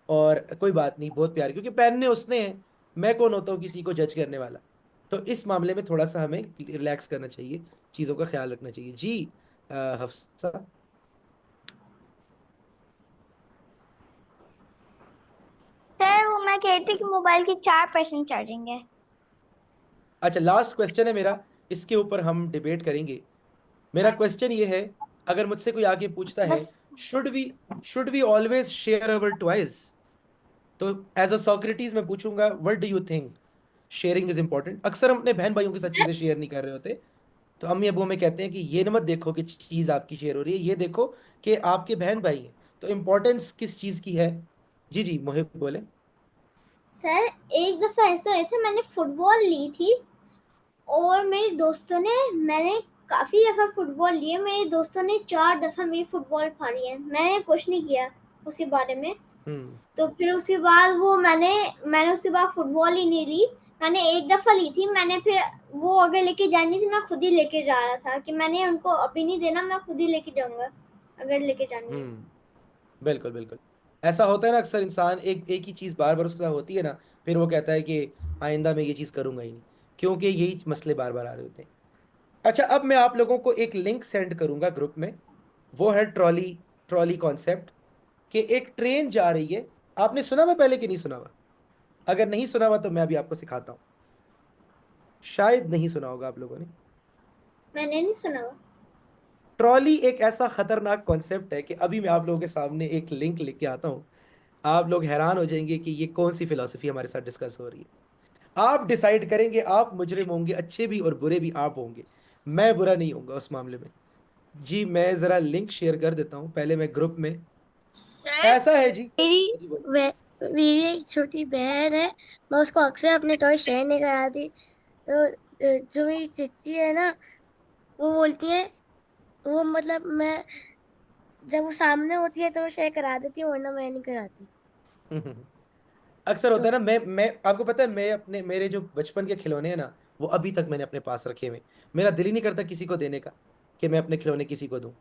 और कोई बात नहीं बहुत प्यार, क्योंकि पहनने उसने हैं, मैं कौन होता हूँ किसी को जज करने वाला। तो इस मामले में थोड़ा सा हमें रिलैक्स करना चाहिए, चीज़ों का ख्याल रखना चाहिए जी। हफ्सा। सर वो मैं कह रही थी कि मोबाइल की 4% चार्जिंग है। अच्छा, लास्ट क्वेश्चन है मेरा, इसके ऊपर हम डिबेट करेंगे। मेरा क्वेश्चन ये है, अगर मुझसे कोई आगे पूछता है, बस। Should we should we always share our toys, तो एज अ सॉक्रेटिस मैं पूछूंगा, what do you think, sharing is important. अक्सर हम अपने बहन भाइयों के साथ चीजें शेयर नहीं कर रहे होते, तो अम्मी अबू हमें कहते हैं कि ये न मत देखो कि चीज आपकी शेयर हो रही है, ये देखो कि आपके बहन भाई हैं, तो इम्पोर्टेंस किस चीज की है। जी जी मोहिब बोले। सर, एक दफा ऐसा हुआ था मैंने फुटबॉल ली थी और मेरे दोस्तों ने मैंने काफी दफा फुटबॉल लिए, मेरे दोस्तों ने 4 दफा मेरी फुटबॉल फाड़ी है, मैंने कुछ नहीं किया उसके बारे में। हम्म। तो फिर उसके बाद वो मैंने उसके बाद फुटबॉल ही नहीं ली। मैंने एक दफा ली थी, मैंने फिर वो अगर लेके जानी थी मैं खुद ही लेके जा रहा था कि मैंने उनको अभी नहीं देना, मैं खुद ही लेके जाऊंगा अगर लेके जानी है। बिल्कुल बिल्कुल, ऐसा होता है ना, अक्सर इंसान एक एक ही चीज बार बार उसके साथ होती है ना, फिर वो कहता है कि आइंदा मैं ये चीज करूंगा ही नहीं, क्योंकि यही मसले बार बार आ रहे होते हैं। अच्छा, अब मैं आप लोगों को एक लिंक सेंड करूंगा ग्रुप में, वो है ट्रॉली, ट्रॉली कॉन्सेप्ट, कि एक ट्रेन जा रही है। आपने सुना हुआ पहले कि नहीं सुना हुआ? अगर नहीं सुना हुआ तो मैं अभी आपको सिखाता हूँ, शायद नहीं सुना होगा आप लोगों ने। मैंने नहीं सुना हुआ। ट्रॉली एक ऐसा खतरनाक कॉन्सेप्ट है कि अभी मैं आप लोगों के सामने एक लिंक लेके आता हूँ, आप लोग हैरान हो जाएंगे कि ये कौन सी फिलॉसफी हमारे साथ डिस्कस हो रही है। आप डिसाइड करेंगे, आप मुजरिम होंगे, अच्छे भी और बुरे भी आप होंगे, मैं बुरा नहीं होऊंगा उस मामले में। जी मैं जरा लिंक शेयर कर देता हूँ पहले मैं ग्रुप में। सर ऐसा है जी। मेरी जी बोलो। मेरी एक छोटी बहन है, मैं उसको अक्सर अपने टॉय शेयर नहीं कराती। तो जो मेरी चिच्ची है ना, वो बोलती है, वो मतलब मैं जब वो सामने होती है तो मैं शेयर करा देती हूँ वरना मैं नहीं कराती। अक्सर होता तो है ना, मैं आपको पता है, मैं अपने मेरे जो बचपन के खिलौने हैं ना, वो अभी तक मैंने अपने पास रखे हुए हैं। मेरा दिल ही नहीं करता किसी को देने का, कि मैं अपने खिलौने किसी को दूं।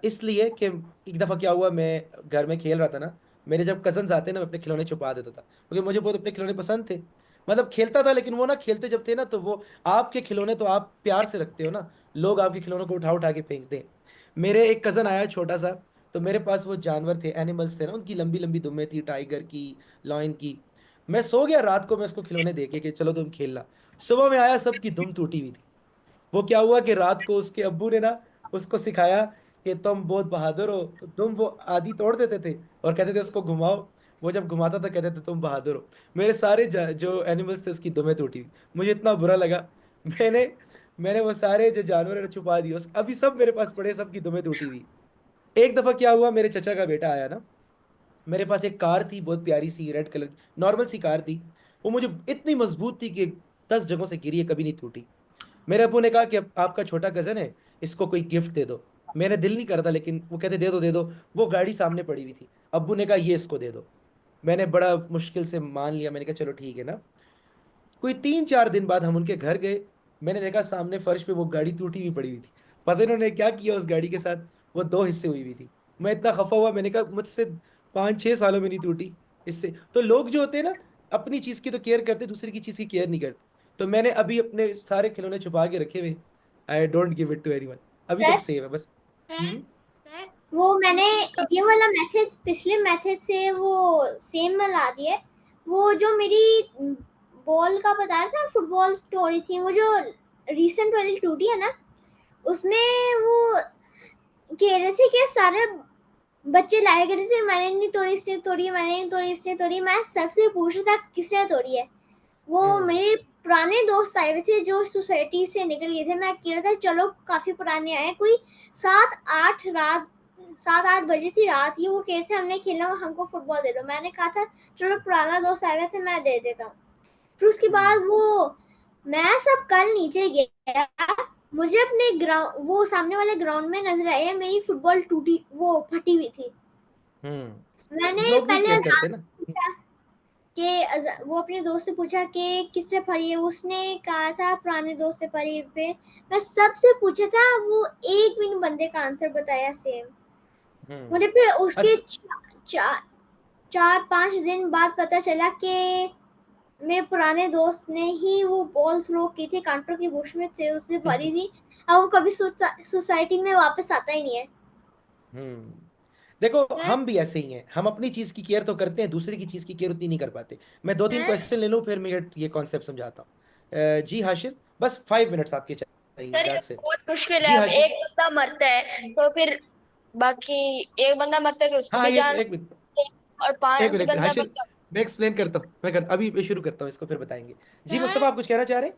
इसलिए कि एक दफ़ा क्या हुआ, मैं घर में खेल रहा था ना, मेरे जब कजन्स आते ना, मैं अपने खिलौने छुपा देता था, क्योंकि मुझे बहुत अपने खिलौने पसंद थे। मतलब खेलता था, लेकिन वो ना खेलते जब थे ना, तो वो आपके खिलौने तो आप प्यार से रखते हो ना, लोग आपके खिलौनों को उठा उठा के फेंकते हैं। मेरे एक कज़न आया छोटा सा, तो मेरे पास वो जानवर थे, एनिमल्स थे ना, उनकी लंबी लंबी दुम्बें थी, टाइगर की, लॉयन की। मैं सो गया रात को, मैं उसको खिलौने देके कि चलो तुम खेलना। सुबह में आया, सबकी दुम टूटी हुई थी। वो क्या हुआ कि रात को उसके अब्बू ने ना उसको सिखाया कि तुम बहुत बहादुर हो, तो तुम वो आदि तोड़ देते थे और कहते थे उसको घुमाओ। वो जब घुमाता था कहते थे तुम बहादुर हो। मेरे सारे जो एनिमल्स थे उसकी दुमें टूटी हुई, मुझे इतना बुरा लगा। मैंने मैंने वो सारे जो जानवर है छुपा दिए, अभी सब मेरे पास पड़े, सबकी दुमें टूटी हुई। एक दफा क्या हुआ, मेरे चचा का बेटा आया ना, मेरे पास एक कार थी बहुत प्यारी सी रेड कलर की, नॉर्मल सी कार थी। वो मुझे इतनी मजबूत थी कि 10 जगहों से गिरी है, कभी नहीं टूटी। मेरे अब्बू ने कहा कि आपका छोटा कजन है, इसको कोई गिफ्ट दे दो। मेरा दिल नहीं करता, लेकिन वो कहते दे दो दे दो। वो गाड़ी सामने पड़ी हुई थी, अब्बू ने कहा ये इसको दे दो। मैंने बड़ा मुश्किल से मान लिया, मैंने कहा चलो ठीक है ना। कोई 3-4 दिन बाद हम उनके घर गए, मैंने देखा सामने फर्श पे वो गाड़ी टूटी हुई पड़ी हुई थी। पता नहीं उन्होंने क्या किया उस गाड़ी के साथ, वो दो हिस्से हुई हुई थी। मैं इतना खफा हुआ, मैंने कहा मुझसे 5-6 सालों में नहीं टूटी। इससे तो लोग जो होते हैं ना, अपनी चीज़ की तो केयर करते, दूसरी की चीज़ की केयर नहीं करते। तो मैंने अभी अपने सारे खिलौने छुपा के रखे हुए, I don't give it to anyone, अभी तक सर, सेव है बस। सर हम्म। सर वो मैंने क- ये वाला मेथड पिछले मेथड से वो सेम में ला दिया। वो जो मेरी बॉल का बता रहा था फुटबॉल स्टोरी थी, वो जो रिसेंट वाली टूटी है ना, उसमें वो कह रहे थे कि सारे बच्चे लाया करते थे, मैंने नहीं तोड़ी, इसने तोड़ी, मैंने नहीं तोड़ी, इसने तोड़ी। मैं सबसे पूछ रहा था किसने तोड़ी है। वो मेरे पुराने दोस्त आए हुए थे जो सोसाइटी से निकल गए थे। मैं कह रहा था चलो काफी पुराने आए, कोई 7-8 बजे थी रात की। वो कह रहे थे हमने खेलना, हमको फुटबॉल दे दो। मैंने कहा था चलो पुराना दोस्त आया हुआ था, मैं दे देता हूँ। फिर उसके बाद मैं सब कल नीचे गया, मुझे अपने ग्राउंड, वो सामने वाले ग्राउंड में नजर आया मेरी फुटबॉल टूटी, वो फटी हुई थी। मैंने लोग नहीं पहले केयर करते ना। पूछा कि वो अपने दोस्त से पूछा कि किससे फरी है। उसने कहा था पुराने दोस्त से फरी। फिर मैं सबसे पूछा था, वो एक भी बंदे का आंसर बताया सेम। मुझे फिर उसके अस, 4-5 दिन बाद पता चला कि मेरे पुराने दोस्त ने ही वो बॉल थ्रो की थी, कांटों की बुश में थे, उससे भरी थी। अब वो कभी सोसाइटी में वापस आता ही नहीं है। देखो हम भी ऐसे ही हैं, हम अपनी चीज की केयर तो करते हैं, दूसरे की चीज की केयर उतनी नहीं कर पाते। मैं 2-3 क्वेश्चन ले लूं फिर मैं ये कॉन्सेप्ट समझाता हूँ। जी हाशिर, बस 5 मिनट्स आपके चाहिए, सर ये दैट्स इट। बहुत मुश्किल जी है। अब हाशिर। एक बंदा मरता है तो फिर बाकी, एक बंदा मरता है तो उसकी हाँ, भी ये जान एक मिनट, है, और एक 5 मिनट बंदा हाशिर, बचा। मैं एक्सप्लेन करता हूँ, अभी मैं शुरू करता हूँ इसको, फिर बताएंगे। जी मुस्तफा, आप कुछ कहना चाह रहे हैं?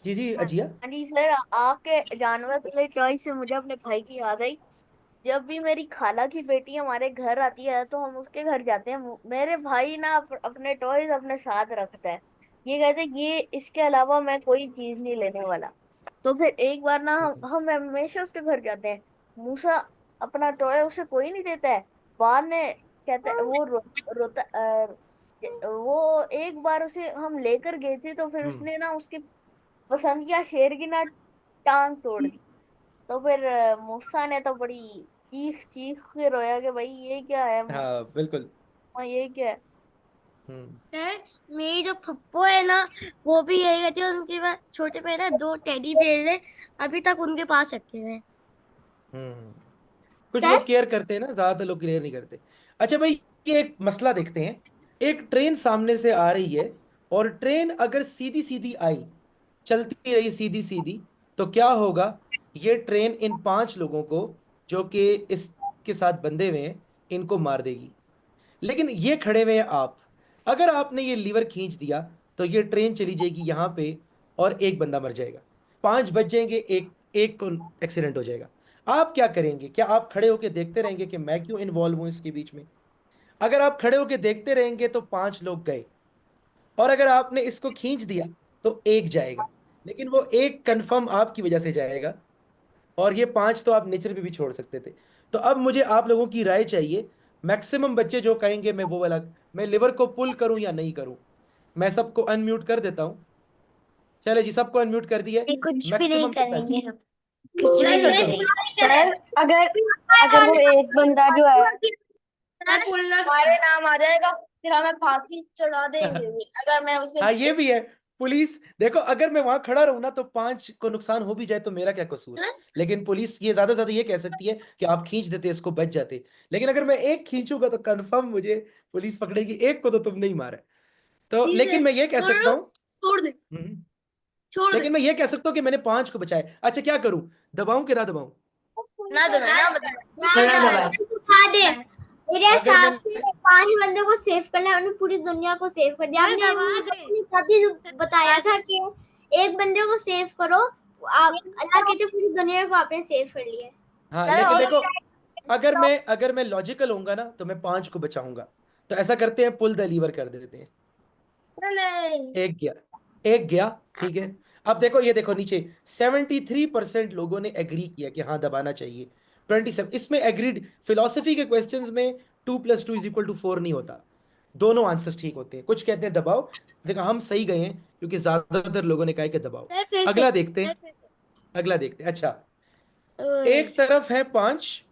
जी जी हाँ अजिया। हाँ जी सर, आपके जानवर वाले टॉय से मुझे अपने भाई की याद आई। जब भी मेरी खाला की बेटी हमारे घर आती है तो हम उसके घर जाते हैं। मेरे भाई ना अपने टॉयज अपने साथ रखता है। ये कहते हैं ये इसके अलावा मैं कोई चीज नहीं लेने वाला। तो फिर एक बार ना हम हमेशा उसके घर जाते हैं। मूसा अपना टॉय उसे कोई नहीं देता है। बाद में कहता है वो रोता वो एक बार उसे हम लेकर गए थे तो फिर हम्म। उसने ना उसकी पसंद किया शेर की ना टांग तोड़ दी। तो फिर मूसा ने तो बड़ी चीख चीख के रोया कि भाई ये क्या है, हाँ बिल्कुल। ये क्या है। हम्म। सर, मेरी जो पप्पो है ना, वो भी यही कहती है। उनके पास छोटे पे ना 2 टेडी बेयर है, अभी तक उनके पास रखे हुए हैं। हम्म। कुछ सर लोग केयर करते हैं ना, ज्यादातर लोग केयर नहीं करते। अच्छा भाई, ये एक मसला देखते हैं। एक ट्रेन सामने से आ रही है, और ट्रेन अगर सीधी सीधी आई, चलती रही सीधी सीधी, तो क्या होगा? ये ट्रेन इन 5 लोगों को, जो कि इसके साथ बंधे हुए हैं, इनको मार देगी। लेकिन ये खड़े हुए हैं आप, अगर आपने ये लीवर खींच दिया, तो ये ट्रेन चली जाएगी यहाँ पे, और एक बंदा मर जाएगा। 5 बच जाएंगे, एक एक को एक्सीडेंट हो जाएगा। आप क्या करेंगे? क्या आप खड़े होकर देखते रहेंगे कि मैं क्यों इन्वॉल्व हूं इसके बीच में? अगर आप खड़े होकर देखते रहेंगे तो 5 लोग गए, और अगर आपने इसको खींच दिया तो एक जाएगा। लेकिन वो एक कंफर्म आपकी वजह से जाएगा, और ये 5 तो आप नेचर पे भी छोड़ सकते थे। तो अब मुझे आप लोगों की राय चाहिए। मैक्सिमम बच्चे जो कहेंगे मैं वो वाला, मैं लिवर को पुल करूं या नहीं करूं। मैं सबको अनम्यूट कर देता हूं। चले जी, सबको अनम्यूट कर दिया। ये कुछ भी नहीं मैक्सिमम के साथ करेंगे हम। कुछ भी सर नहीं करूं। सर अगर अगर वो एक बंदा जो है सर बोलना। हमारे नाम आ जाएगा, फिर हमें फांसी चढ़ा देंगे अगर मैं उसे। हाँ ये भी है। पुलिस देखो, अगर मैं वहां खड़ा रहूं ना, तो 5 को नुकसान हो भी जाए तो मेरा क्या कसूर? लेकिन पुलिस ये ज्यादा से ज्यादा ये कह सकती है कि आप खींच देते, इसको बच जाते। लेकिन अगर मैं एक खींचूंगा तो कंफर्म मुझे पुलिस पकड़ेगी, एक को तो तुमने ही मारा है। तो लेकिन मैं ये कह सकता हूँ, छोड़ दे, हम्म, छोड़ दे। लेकिन मैं ये कह सकता हूँ कि मैंने 5 को बचाए। अच्छा क्या करूं, दबाऊं कि ना दबाऊं? ना दो ना ना बताए। दबाए। उठा दे। मेरे अगर हिसाब से मैंने 5 बंदों को सेव करना है, उन्होंने पूरी दुनिया को सेव कर दिया। आपने अपने कभी बताया था कि एक बंदे को सेव करो, आप अल्लाह कहते पूरी दुनिया को आपने सेव कर लिया। हाँ चलो लेकिन हो देखो, सकता अगर मैं लॉजिकल होऊंगा ना, तो मैं 5 को बचाऊंगा। तो ऐसा करते हैं, पुल द लीवर कर देते हैं। चले। एक गया, एक गया, ठीक है। अब देखो, ये देखो नीचे, 73% लोगों ने एग्री किया कि हाँ दबाना चाहिए। 27 इसमें एग्रीड। फिलोसफी के क्वेश्चंस में 2+2=4 नहीं होता। दोनों आंसर्स ठीक होते हैं। कुछ कहते हैं दबाओ। देखो हम सही गए हैं, क्योंकि ज्यादातर लोगों ने कहा है कि दबाओ। सर फिर से। अगला देखते हैं, अगला देखते हैं। अच्छा, एक तरफ है 5।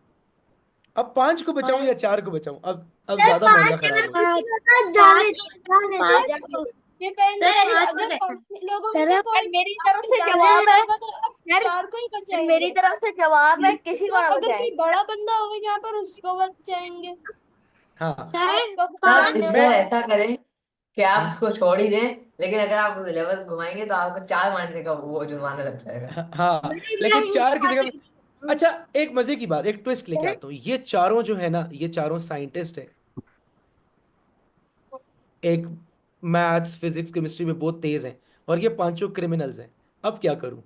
अब 5 को बचाऊं या 4 को बचाऊं? अब सर ज्यादा 5 मामला अगर खराब हो गया। पीछे होता जाने दे, जाने दे। पाँच को डिपेंड सर करेगा, 5 अगर को 5 लोगों में से सर कोई मेरी तरफ से जानवर जवाब है। होगा तो आप सर 4 को ही मेरी बचाएंगे। तरफ से जवाब है, किसी को ना अगर बचाएं। कोई बड़ा बंदा होगा यहाँ पर उसको बचाएंगे। हाँ सर आपको आप पाँच इस मैं बार ऐसा करें कि आप हम्म, उसको छोड़ ही दें, लेकिन अगर आप उस लेवल घुमाएंगे तो आपको 4 मारने का वो जुर्माना लग जाएगा। हाँ, लेकिन 4 की जगह, अच्छा, एक मजे की बात, एक ट्विस्ट लेके आता हूँ। ये चारों जो है ना, ये चारों साइंटिस्ट है। एक मैथ्स, फिजिक्स, केमिस्ट्री में बहुत तेज हैं, और ये पांचों क्रिमिनल्स हैं। अब क्या करूं?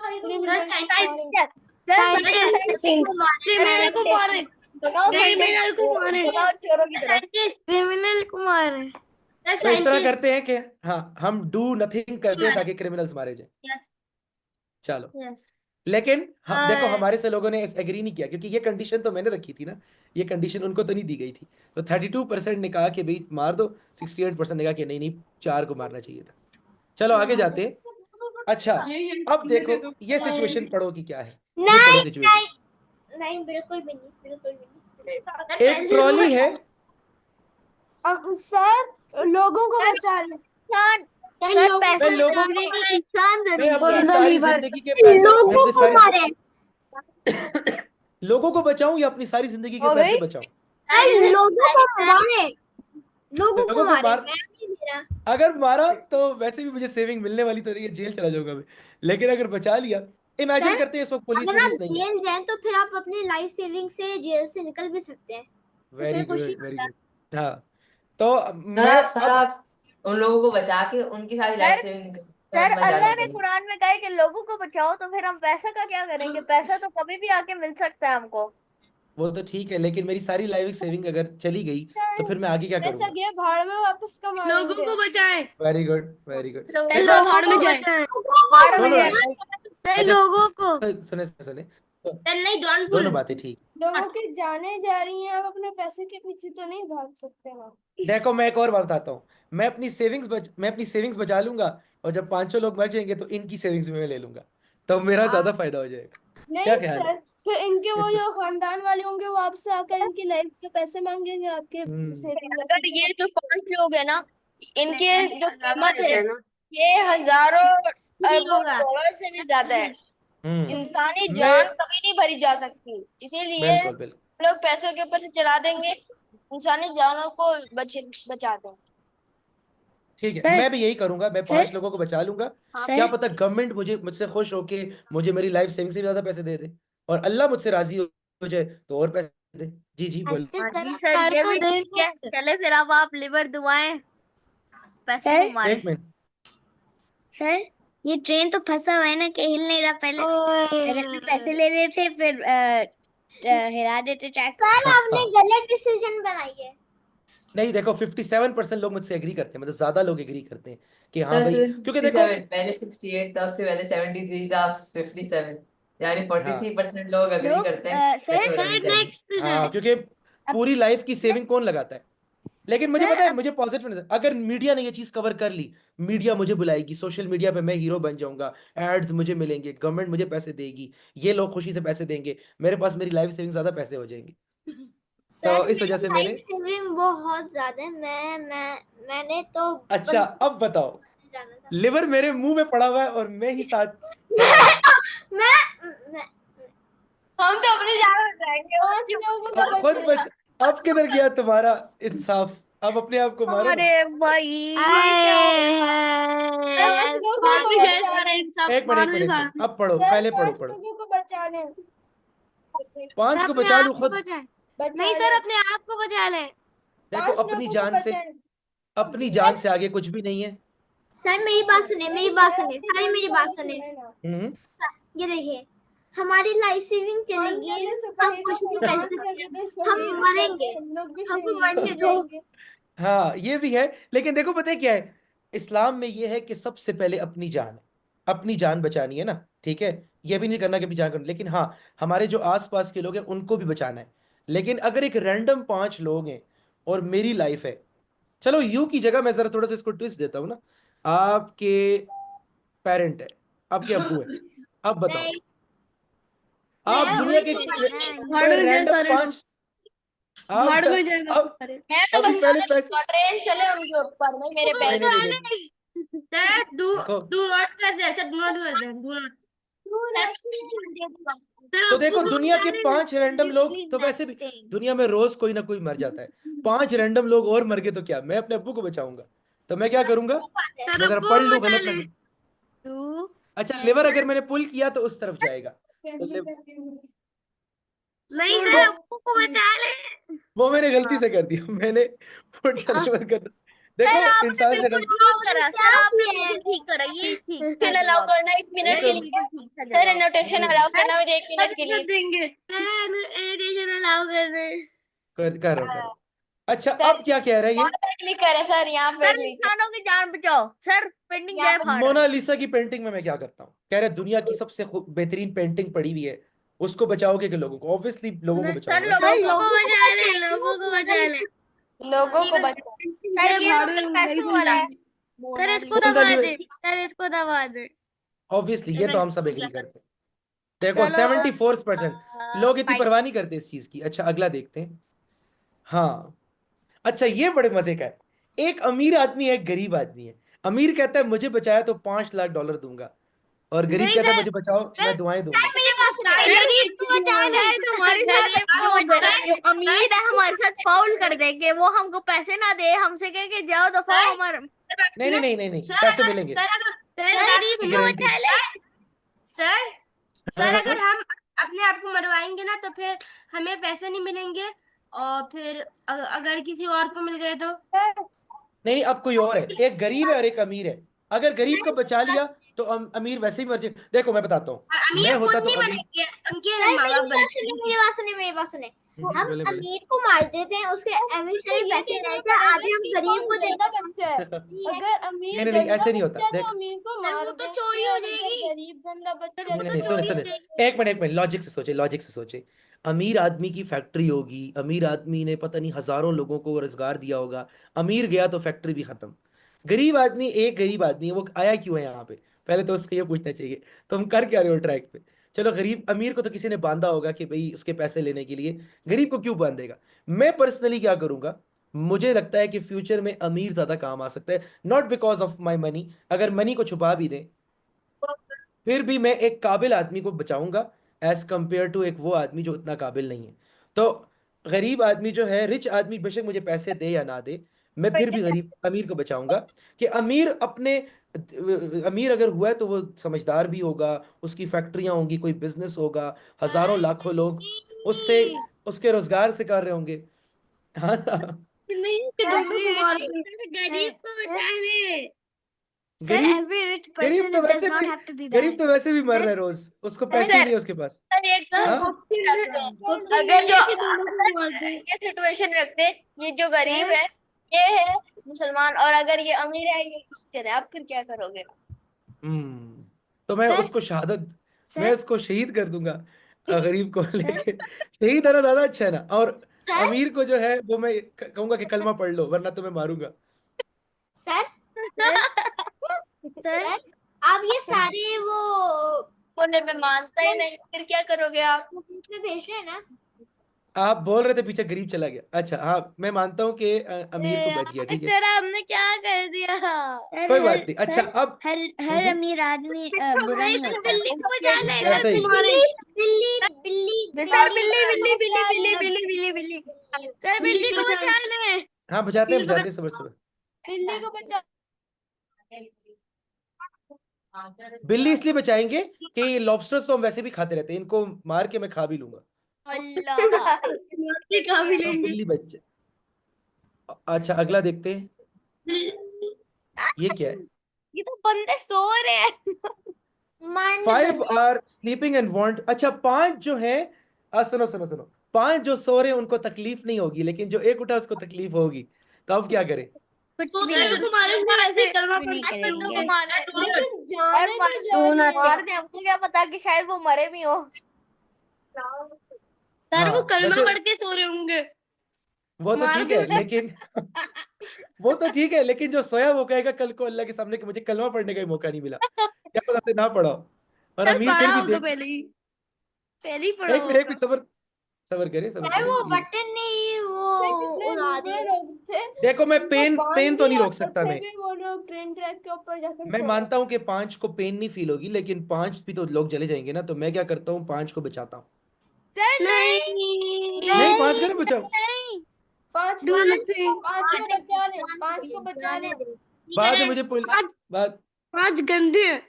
क्रिमिनल को मारे, क्रिमिनल को मारे, चोरों की तरफ। क्रिमिनल को मारे। तो इस तरह करते हैं कि हाँ, हम डू नथिंग करते हैं ताकि क्रिमिनल्स मारे जाए। चलो, लेकिन हम देखो, हमारे से लोगों ने एग्री नहीं किया, क्योंकि ये कंडीशन तो मैंने रखी थी ना, ये कंडीशन उनको तो नहीं दी गई थी। तो 32% ने कहा कि भाई मार दो, 68% ने कहा कि नहीं नहीं, 4 को मारना चाहिए था। चलो आगे जाते हैं। अच्छा, अब देखो ये सिचुएशन पढ़ो कि क्या है। ये पढ़ो सिचुएशन। नहीं, बिल्कुल भी नहीं, बिल्कुल भी नहीं। एक ट्रॉली है। अब सर लोगों को बचा ले। मैं लोगों इंसान मैं जरूरी अपनी है। सारी जिंदगी के पैसे, मैं लोगों अपनी को सारी मारे। लोगों को बचाऊं या अपनी सारी जिंदगी के पैसे बचाऊं? सर लोगों को मारे, लोगों को लोगों को मारे, मार, मैं नहीं दे रहा। अगर मारा तो वैसे भी मुझे सेविंग मिलने वाली तो नहीं है, जेल चला जाऊंगा मैं। लेकिन अगर बचा लिया, इमेजिन सर, करते हैं इस वक्त पुलिस अगर आप वुलिस नहीं है। जेल जाएं तो फिर आप अपनी लाइफ सेविंग से जेल से निकल भी सकते हैं, तो वेरी फिर कुछ नहीं गुड, वेरी होता। गुड। हाँ, तो सर मैं आप अब उन लोगों को बचा के उनकी सारी लाइफ सर सेविंग सर, मत जाना अल्लाह ने चाहिए। कुरान में कहा है कि लोगों को बचाओ, तो फिर हम पैसा का क्या करेंगे? पैसा तो कभी भी आके मिल सकता है हमको। वो तो ठीक है, लेकिन मेरी सारी लाइफ सेविंग अगर चली गई तो फिर मैं आगे क्या पैसा करूंगा? गया भाड़ में, वापस कमाएंगे। लोगों को बचाए, वेरी गुड, वेरी गुड। पैसा भाड़ में जाए। भाड़ में दोनों जाए। अच्छा, लोगों को सुने सुने, तो नहीं, डोंट दोनों बातें ठीक। लोगों की जाने जा रही हैं, आप अपने पैसे के पीछे तो नहीं भाग सकते हो। देखो, मैं एक और बात बताता हूँ। मैं अपनी सेविंग्स बचा लूंगा, और जब पांचों लोग मर जाएंगे तो इनकी सेविंग्स में मैं ले लूंगा, तो मेरा ज्यादा फायदा हो जाएगा। क्या नहीं ख्याल सर, फिर इनके वो है? जो खानदान वाले होंगे वो आपसे आकर इनकी लाइफ के पैसे मांगेंगे, आपके सेविंग अगर ये जो 5 लोग हैं ना, इनके जो कीमत है ये हजारों अरबों होगा। डॉलर से भी ज्यादा है। इंसानी मैं जान कभी नहीं भरी जा सकती, इसीलिए बिल्कुल बिल्कुल लोग पैसों के ऊपर से चला देंगे, इंसानी जानों को बचा देंगे। ठीक है, सर, मैं भी यही करूंगा। मैं सर, 5 लोगों को बचा लूंगा। क्या सर, पता गवर्नमेंट मुझसे खुश होके मुझे मेरी लाइफ सेविंग से भी ज्यादा पैसे दे दे, और अल्लाह मुझसे राजी हो जाए तो और पैसे दे। जी जी बोल। अच्छा हाँ सर, जी आप सर, कर ये तो भी ठीक है। देंगे। चले फिर, अब आप लिवर दुआएं, पैसे सर, को मारे। एक मिनट, सर, ये ट्रेन तो फंसा हुआ है ना, कि हिल नहीं रहा। पहले अगर मैं पैसे ले लेते फिर हिला देते ट्रैक को। सर आपने गलत डिसीजन बनाई है। नहीं देखो, 57% लोग मुझसे एग्री करते हैं, मतलब ज्यादा लोग एग्री करते हैं कि हाँ तो भाई, फिर क्योंकि देखो 57, पहले 68 था, उससे पहले 73 था, 57, यानी हाँ 43% लोग अग्री लोग करते हैं सर, पैसे बचाने चाहिए। नेक्स्ट हाँ, क्योंकि पूरी लाइफ की सेविंग कौन लगाता है? लेकिन मुझे सर, पता है, अब मुझे पॉजिटिव नजर, अगर मीडिया ने ये चीज कवर कर ली, मीडिया मुझे बुलाएगी, सोशल मीडिया पे मैं हीरो बन जाऊंगा, एड्स मुझे मिलेंगे, गवर्नमेंट मुझे पैसे देगी, ये लोग खुशी से पैसे देंगे, मेरे पास मेरी लाइफ सेविंग ज्यादा पैसे हो जाएंगे। सर तो इस वजह मेरी से लाइफ मैंने, सेविंग बहुत ज्यादा है। मैंने तो अच्छा अब बताओ, जाना था। लिवर मेरे मुंह में पड़ा हुआ है और मैं ही साथ खड़ा हूँ। मैं हम तो अपनी जान बचाएंगे। 5 लोगों को अब खुद बचाए। बच, अब किधर गया तुम्हारा इंसाफ? अब अपने आप को मारो। अरे भाई, ये क्या हो गया? 5 लोगों को बचा ले। एक मिनट, एक मिनट, एक मिनट, अब पढ़ो, सर पहले पढ़ो 5 पढ़ो। लोगों को बचा ले। 5 को अपने बचा आप लूं को खुद? बचाए। बचा नहीं ले। सर, अपने आप को बचा ले। देखो, 5 लोगों को बचाए। अपनी जान से आगे कुछ भी नहीं है। सर मेरी बात सुने, मेरी बात सुने, सारी मेरी बात सुने। हम्म ये देखिए, हमारी लाइफ सेविंग चलेगी, हम कुछ नहीं कर सकते, हम मरेंगे, हमको मरने दो। हाँ, ये भी है, लेकिन देखो पता है क्या है, इस्लाम में ये है कि सबसे पहले अपनी जान है, अपनी जान बचानी है ना, ठीक है। ये भी नहीं करना कि अपनी जान करनी, लेकिन हाँ, हमारे जो आसपास के लोग हैं उनको भी बचाना है। लेकिन अगर एक रैंडम 5 लोग हैं और मेरी लाइफ है, चलो यू की जगह मैं जरा थोड़ा सा इसको ट्विस्ट देता हूँ ना, आपके पेरेंट है, आपके अब्बू है, अब बताओ, नहीं, आप मैं दुनिया वही के बोल रही हूँ। कोई रैंडम 5, आप अब मैं तो अभी बस पहले जाने पैसे, दूंगा, ट्रेन चले उनके ऊपर, नहीं मेरे नहीं पैसे। नहीं नहीं नहीं, सर देखो, डू नॉट कर दे, सर डू नॉट कर दे, डू नॉट। तो देखो दुनिया के 5 रैंडम लोग तो वैसे भी, दुनिया में रोज कोई ना कोई मर जाता है, 5 रैंडम लोग और मर गए तो क्या, मैं अपने अब्बू को बचाऊंगा? तो मैं क्या करूंगा, मैं जरा पढ़ लूं, गलत ना करूं। अच्छा, लिवर अगर मैंने पुल किया तो उस तरफ जाएगा, तो नहीं छोड़ सर, दो। अप्पू को बचा ले। वो मैंने गलती से कर दिया, मैंने फुट डिलीवर कर। देखो सर आपने इंसान से बिल्कुल गलती। ठीक करा, क्या सर आपने किया है? बिल्कुल ठीक करा, यही ठीक था फिर अलाउ जवाब। करना 1 मिनट के नहीं लिए। ठीक था सर जवाब। एनोटेशन अलाउ करना मुझे 1 मिनट के लिए। देंगे एडिशन अलाउ कर दे। कर रहा हूँ। अच्छा सर अब क्या कह रहा है ये? यहाँ पे क्लिक करें सर, यहाँ पे सर क्लिक इंसानों की जान बचाओ सर, पेंटिंग यहाँ जय पे। फाड़ रहे हैं। मोनालिसा की पेंटिंग में मैं क्या करता हूँ? कह रहे दुनिया की सबसे बेहतरीन पेंटिंग पड़ी हुई है, उसको बचाओगे कि लोगों को? ऑब्वियसली लोगों को सर बचाऊंगा। लोगों को लोगों को बचा ले, लोगों को बचा ले। लोगों को बचा। सर ये तो पैसे वाला है। सर इसको Home दबा delivery- दे, सर इसको दबा दे। ऑब्वियसली ये तो हम सब एग्री करते हैं। देखो चलो 74% लोग इतनी फाइव। परवाह नहीं करते इस चीज की। अच्छा अगला देखते हैं। हाँ, अच्छा ये बड़े मजे का है। एक अमीर आदमी है, एक गरीब आदमी है। अमीर कहता है मुझे बचाया तो $5 लाख दूंगा, और गरीब नहीं कहता है सर, मुझे बचाओ मैं दुआएं दूंगा। मेरी बात सुनो, गरीब को बचा ले। हमारे साथ जो अमीर है हमारे साथ फाउल कर देंगे, वो हमको पैसे ना दे, हमसे कहे कि जाओ दफा हमारे। नहीं नहीं नहीं नहीं नहीं, पैसे मिलेंगे। गरीब को गारंटी। बचा ले। सर अगर हम अपने आप को मरवाएंगे ना तो फिर हमें पैसे नहीं मिलेंगे, और फिर अगर किसी और को मिल गए तो नहीं अब कोई और है, एक गरीब है और एक अमीर है। अगर गरीब को बचा लिया तो अमीर वैसे ही मर जाए। देखो मैं बताता हूँ, मैं अमीर होता खुद तो नहीं अमीर। मरेंगे, उनके सर माँ बाप मेरी बात सुने, मेरी बात सुने, मेरी बात सुने। हम बोले बोले। अमीर को मार देते हैं, उसके अमीर से भी पैसे लेते हैं, आधे हम गरीब को देते हैं। अगर अमीर नहीं नहीं नहीं, ऐसे नहीं होता। बच्चा देख तो अमीर को सर मार वो तो दे, चोरी हो और अगर जाएगी। गरीब गंदा बच्चा नहीं तो नहीं सुने चोरी हो सुने, जाएगी। एक मिनट लॉजिक से सोचे, लॉजिक से सोचे। अमीर आदमी की फैक्ट्री होगी, अमीर आदमी ने पता नहीं हजारों लोगों को रोजगार दिया होगा, अमीर गया तो फैक्ट्री भी खत्म। गरीब आदमी, एक गरीब आदमी है, वो आया क्यों है यहाँ पे? पहले तो उसको ये पूछना चाहिए, तो हम कर क्या रहे हो ट्रैक पे? चलो गरीब, अमीर को तो किसी ने बांधा होगा कि भाई उसके पैसे लेने के लिए, गरीब को क्यों बांधेगा? मैं पर्सनली क्या करूंगा, मुझे लगता है कि फ्यूचर में अमीर ज्यादा काम आ सकता है, not because of my money. अगर मनी को छुपा भी दें फिर भी मैं एक काबिल आदमी को बचाऊंगा एज कंपेयर टू एक वो आदमी जो इतना काबिल नहीं है। तो गरीब आदमी जो है, रिच आदमी बेशक मुझे पैसे दे या ना दे, मैं फिर भी गरीब अमीर को बचाऊंगा। कि अमीर अपने, अमीर अगर हुआ है तो वो समझदार भी होगा, उसकी फैक्ट्रियां होंगी, कोई बिजनेस होगा, हजारों लाखों लोग उससे, उसके रोजगार से कर रहे होंगे। हाँ ना? नहीं, दोनों को मार दे। गरीब को बचा ले। Sir, गरीब, every rich गरीब person तो does वैसे not भी, have to be गरीब bad. तो वैसे भी मर Sir, रहा है रोज, उसको पैसे ही नहीं है उसके पास। सर एक हाँ? अगर जो सर ये सिचुएशन रखते, ये जो गरीब है ये है मुसलमान, और अगर ये अमीर है ये क्रिश्चियन है, आप फिर क्या करोगे? तो मैं सर, उसको शहादत, मैं सर, उसको शहीद कर दूंगा गरीब को। लेकिन शहीद होना ज्यादा अच्छा है ना। और सर अमीर को जो है वो मैं कहूंगा कि कलमा पढ़ लो वरना तो मैं मारूंगा। सर सर आप ये सारे वो होने में मानता ही नहीं, फिर क्या करोगे आप? ग्रुप में भेज रहे हैं ना? आप बोल रहे थे पीछे गरीब चला गया। अच्छा हाँ, मैं मानता हूँ कि अमीर को बच गया, ठीक है, सर हमने क्या कर दिया? कोई बात नहीं। अच्छा अब हर अमीर आदमी बुरा नहीं होता। बिल्ली को बचा ले। वैसे ही बिल्ली बिल्ली सर बिल्ली बिल्ली बिल्ली बिल्ली बिल्ली बिल्ली बिल्ली सर बिल्ली को बचा ले। हाँ बचाते हैं बचाते हैं, सबर सबर। बिल्ली को बचा। बिल्ली इसलिए बचाएंगे कि लॉबस्टर्स तो हम वैसे भी खाते रहते हैं, इनको मार के मैं खा भी लूंगा। अल्लाह तो बिल्ली बच जाए। अच्छा अगला देखते हैं, ये क्या है? ये तो बंदे सो रहे हैं। 5 आर स्लीपिंग एंड वांट। अच्छा 5 जो है, सुनो सुनो सुनो, 5 जो सो रहे हैं उनको तकलीफ नहीं होगी, लेकिन जो एक उठा उसको तकलीफ होगी। तो अब क्या करें? कुछ भी नहीं करेंगे। मार दे, हमको क्या पता कि शायद वो मरे भी हो। सर वो हाँ, कलमा वैसे पढ़ के सो रहे होंगे। वो तो ठीक है लेकिन वो तो ठीक है लेकिन जो सोया वो कहेगा कल को अल्लाह के सामने कि मुझे कलमा पढ़ने का ही मौका नहीं मिला, क्या पता से ना पढ़ा हो। और सर अमीर पढ़ा फिर भी होगा देख, पहले ही पढ़ा एक मिनट सबर, सबर करे सबर सर करे। वो ये बटन नहीं वो उड़ा दिया। देखो मैं पेन तो नहीं रोक सकता मैं। वो लोग ट्रेन ट्रैक के ऊपर जाकर मैं मानता हूँ कि 5 को पेन नहीं फील होगी, लेकिन 5 भी तो लोग चले जाएंगे ना। तो मैं क्या करता हूँ, 5 को बचाता हूँ। सर नहीं नहीं 5 को ना बचाओ, पांच Do को nothing. बचा ले, 5 को बचा ले। बाद में मुझे बाद 5 गंदे हैं।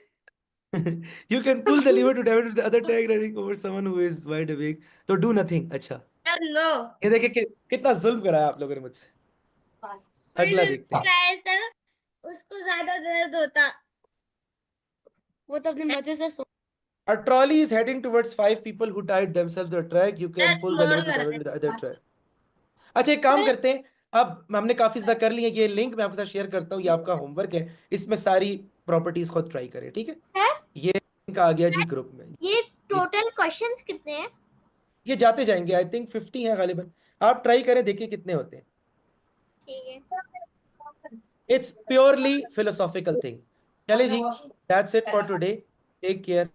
You can pull the lever to divert the other tag running over someone who is wide awake. तो do nothing. अच्छा, नो। ये देखिए कितना जुल्म कराया आप लोगों ने मुझसे। अगला देखते हैं। सर उसको ज्यादा दर्द होता, वो तो अपने मजे से सो। A trolley is heading towards 5 people who tied themselves to a track. You can pull the lever to divert the other track. अच्छा, एक काम करते हैं, अब हमने काफी ज्यादा कर लिया, ये लिंक मैं आपके साथ शेयर करता हूँ, ये आपका होमवर्क है, इसमें सारी प्रॉपर्टीज खुद ट्राई करें, ठीक है। सर ये लिंक आ गया जी ग्रुप में। ये टोटल क्वेश्चंस कितने हैं? ये जाते जाएंगे, आई थिंक 50 है गालिबन। आप ट्राई करें, देखिए कितने होते हैं। ठीक है। It's purely philosophical thing. चले जी, that's it for today, take care.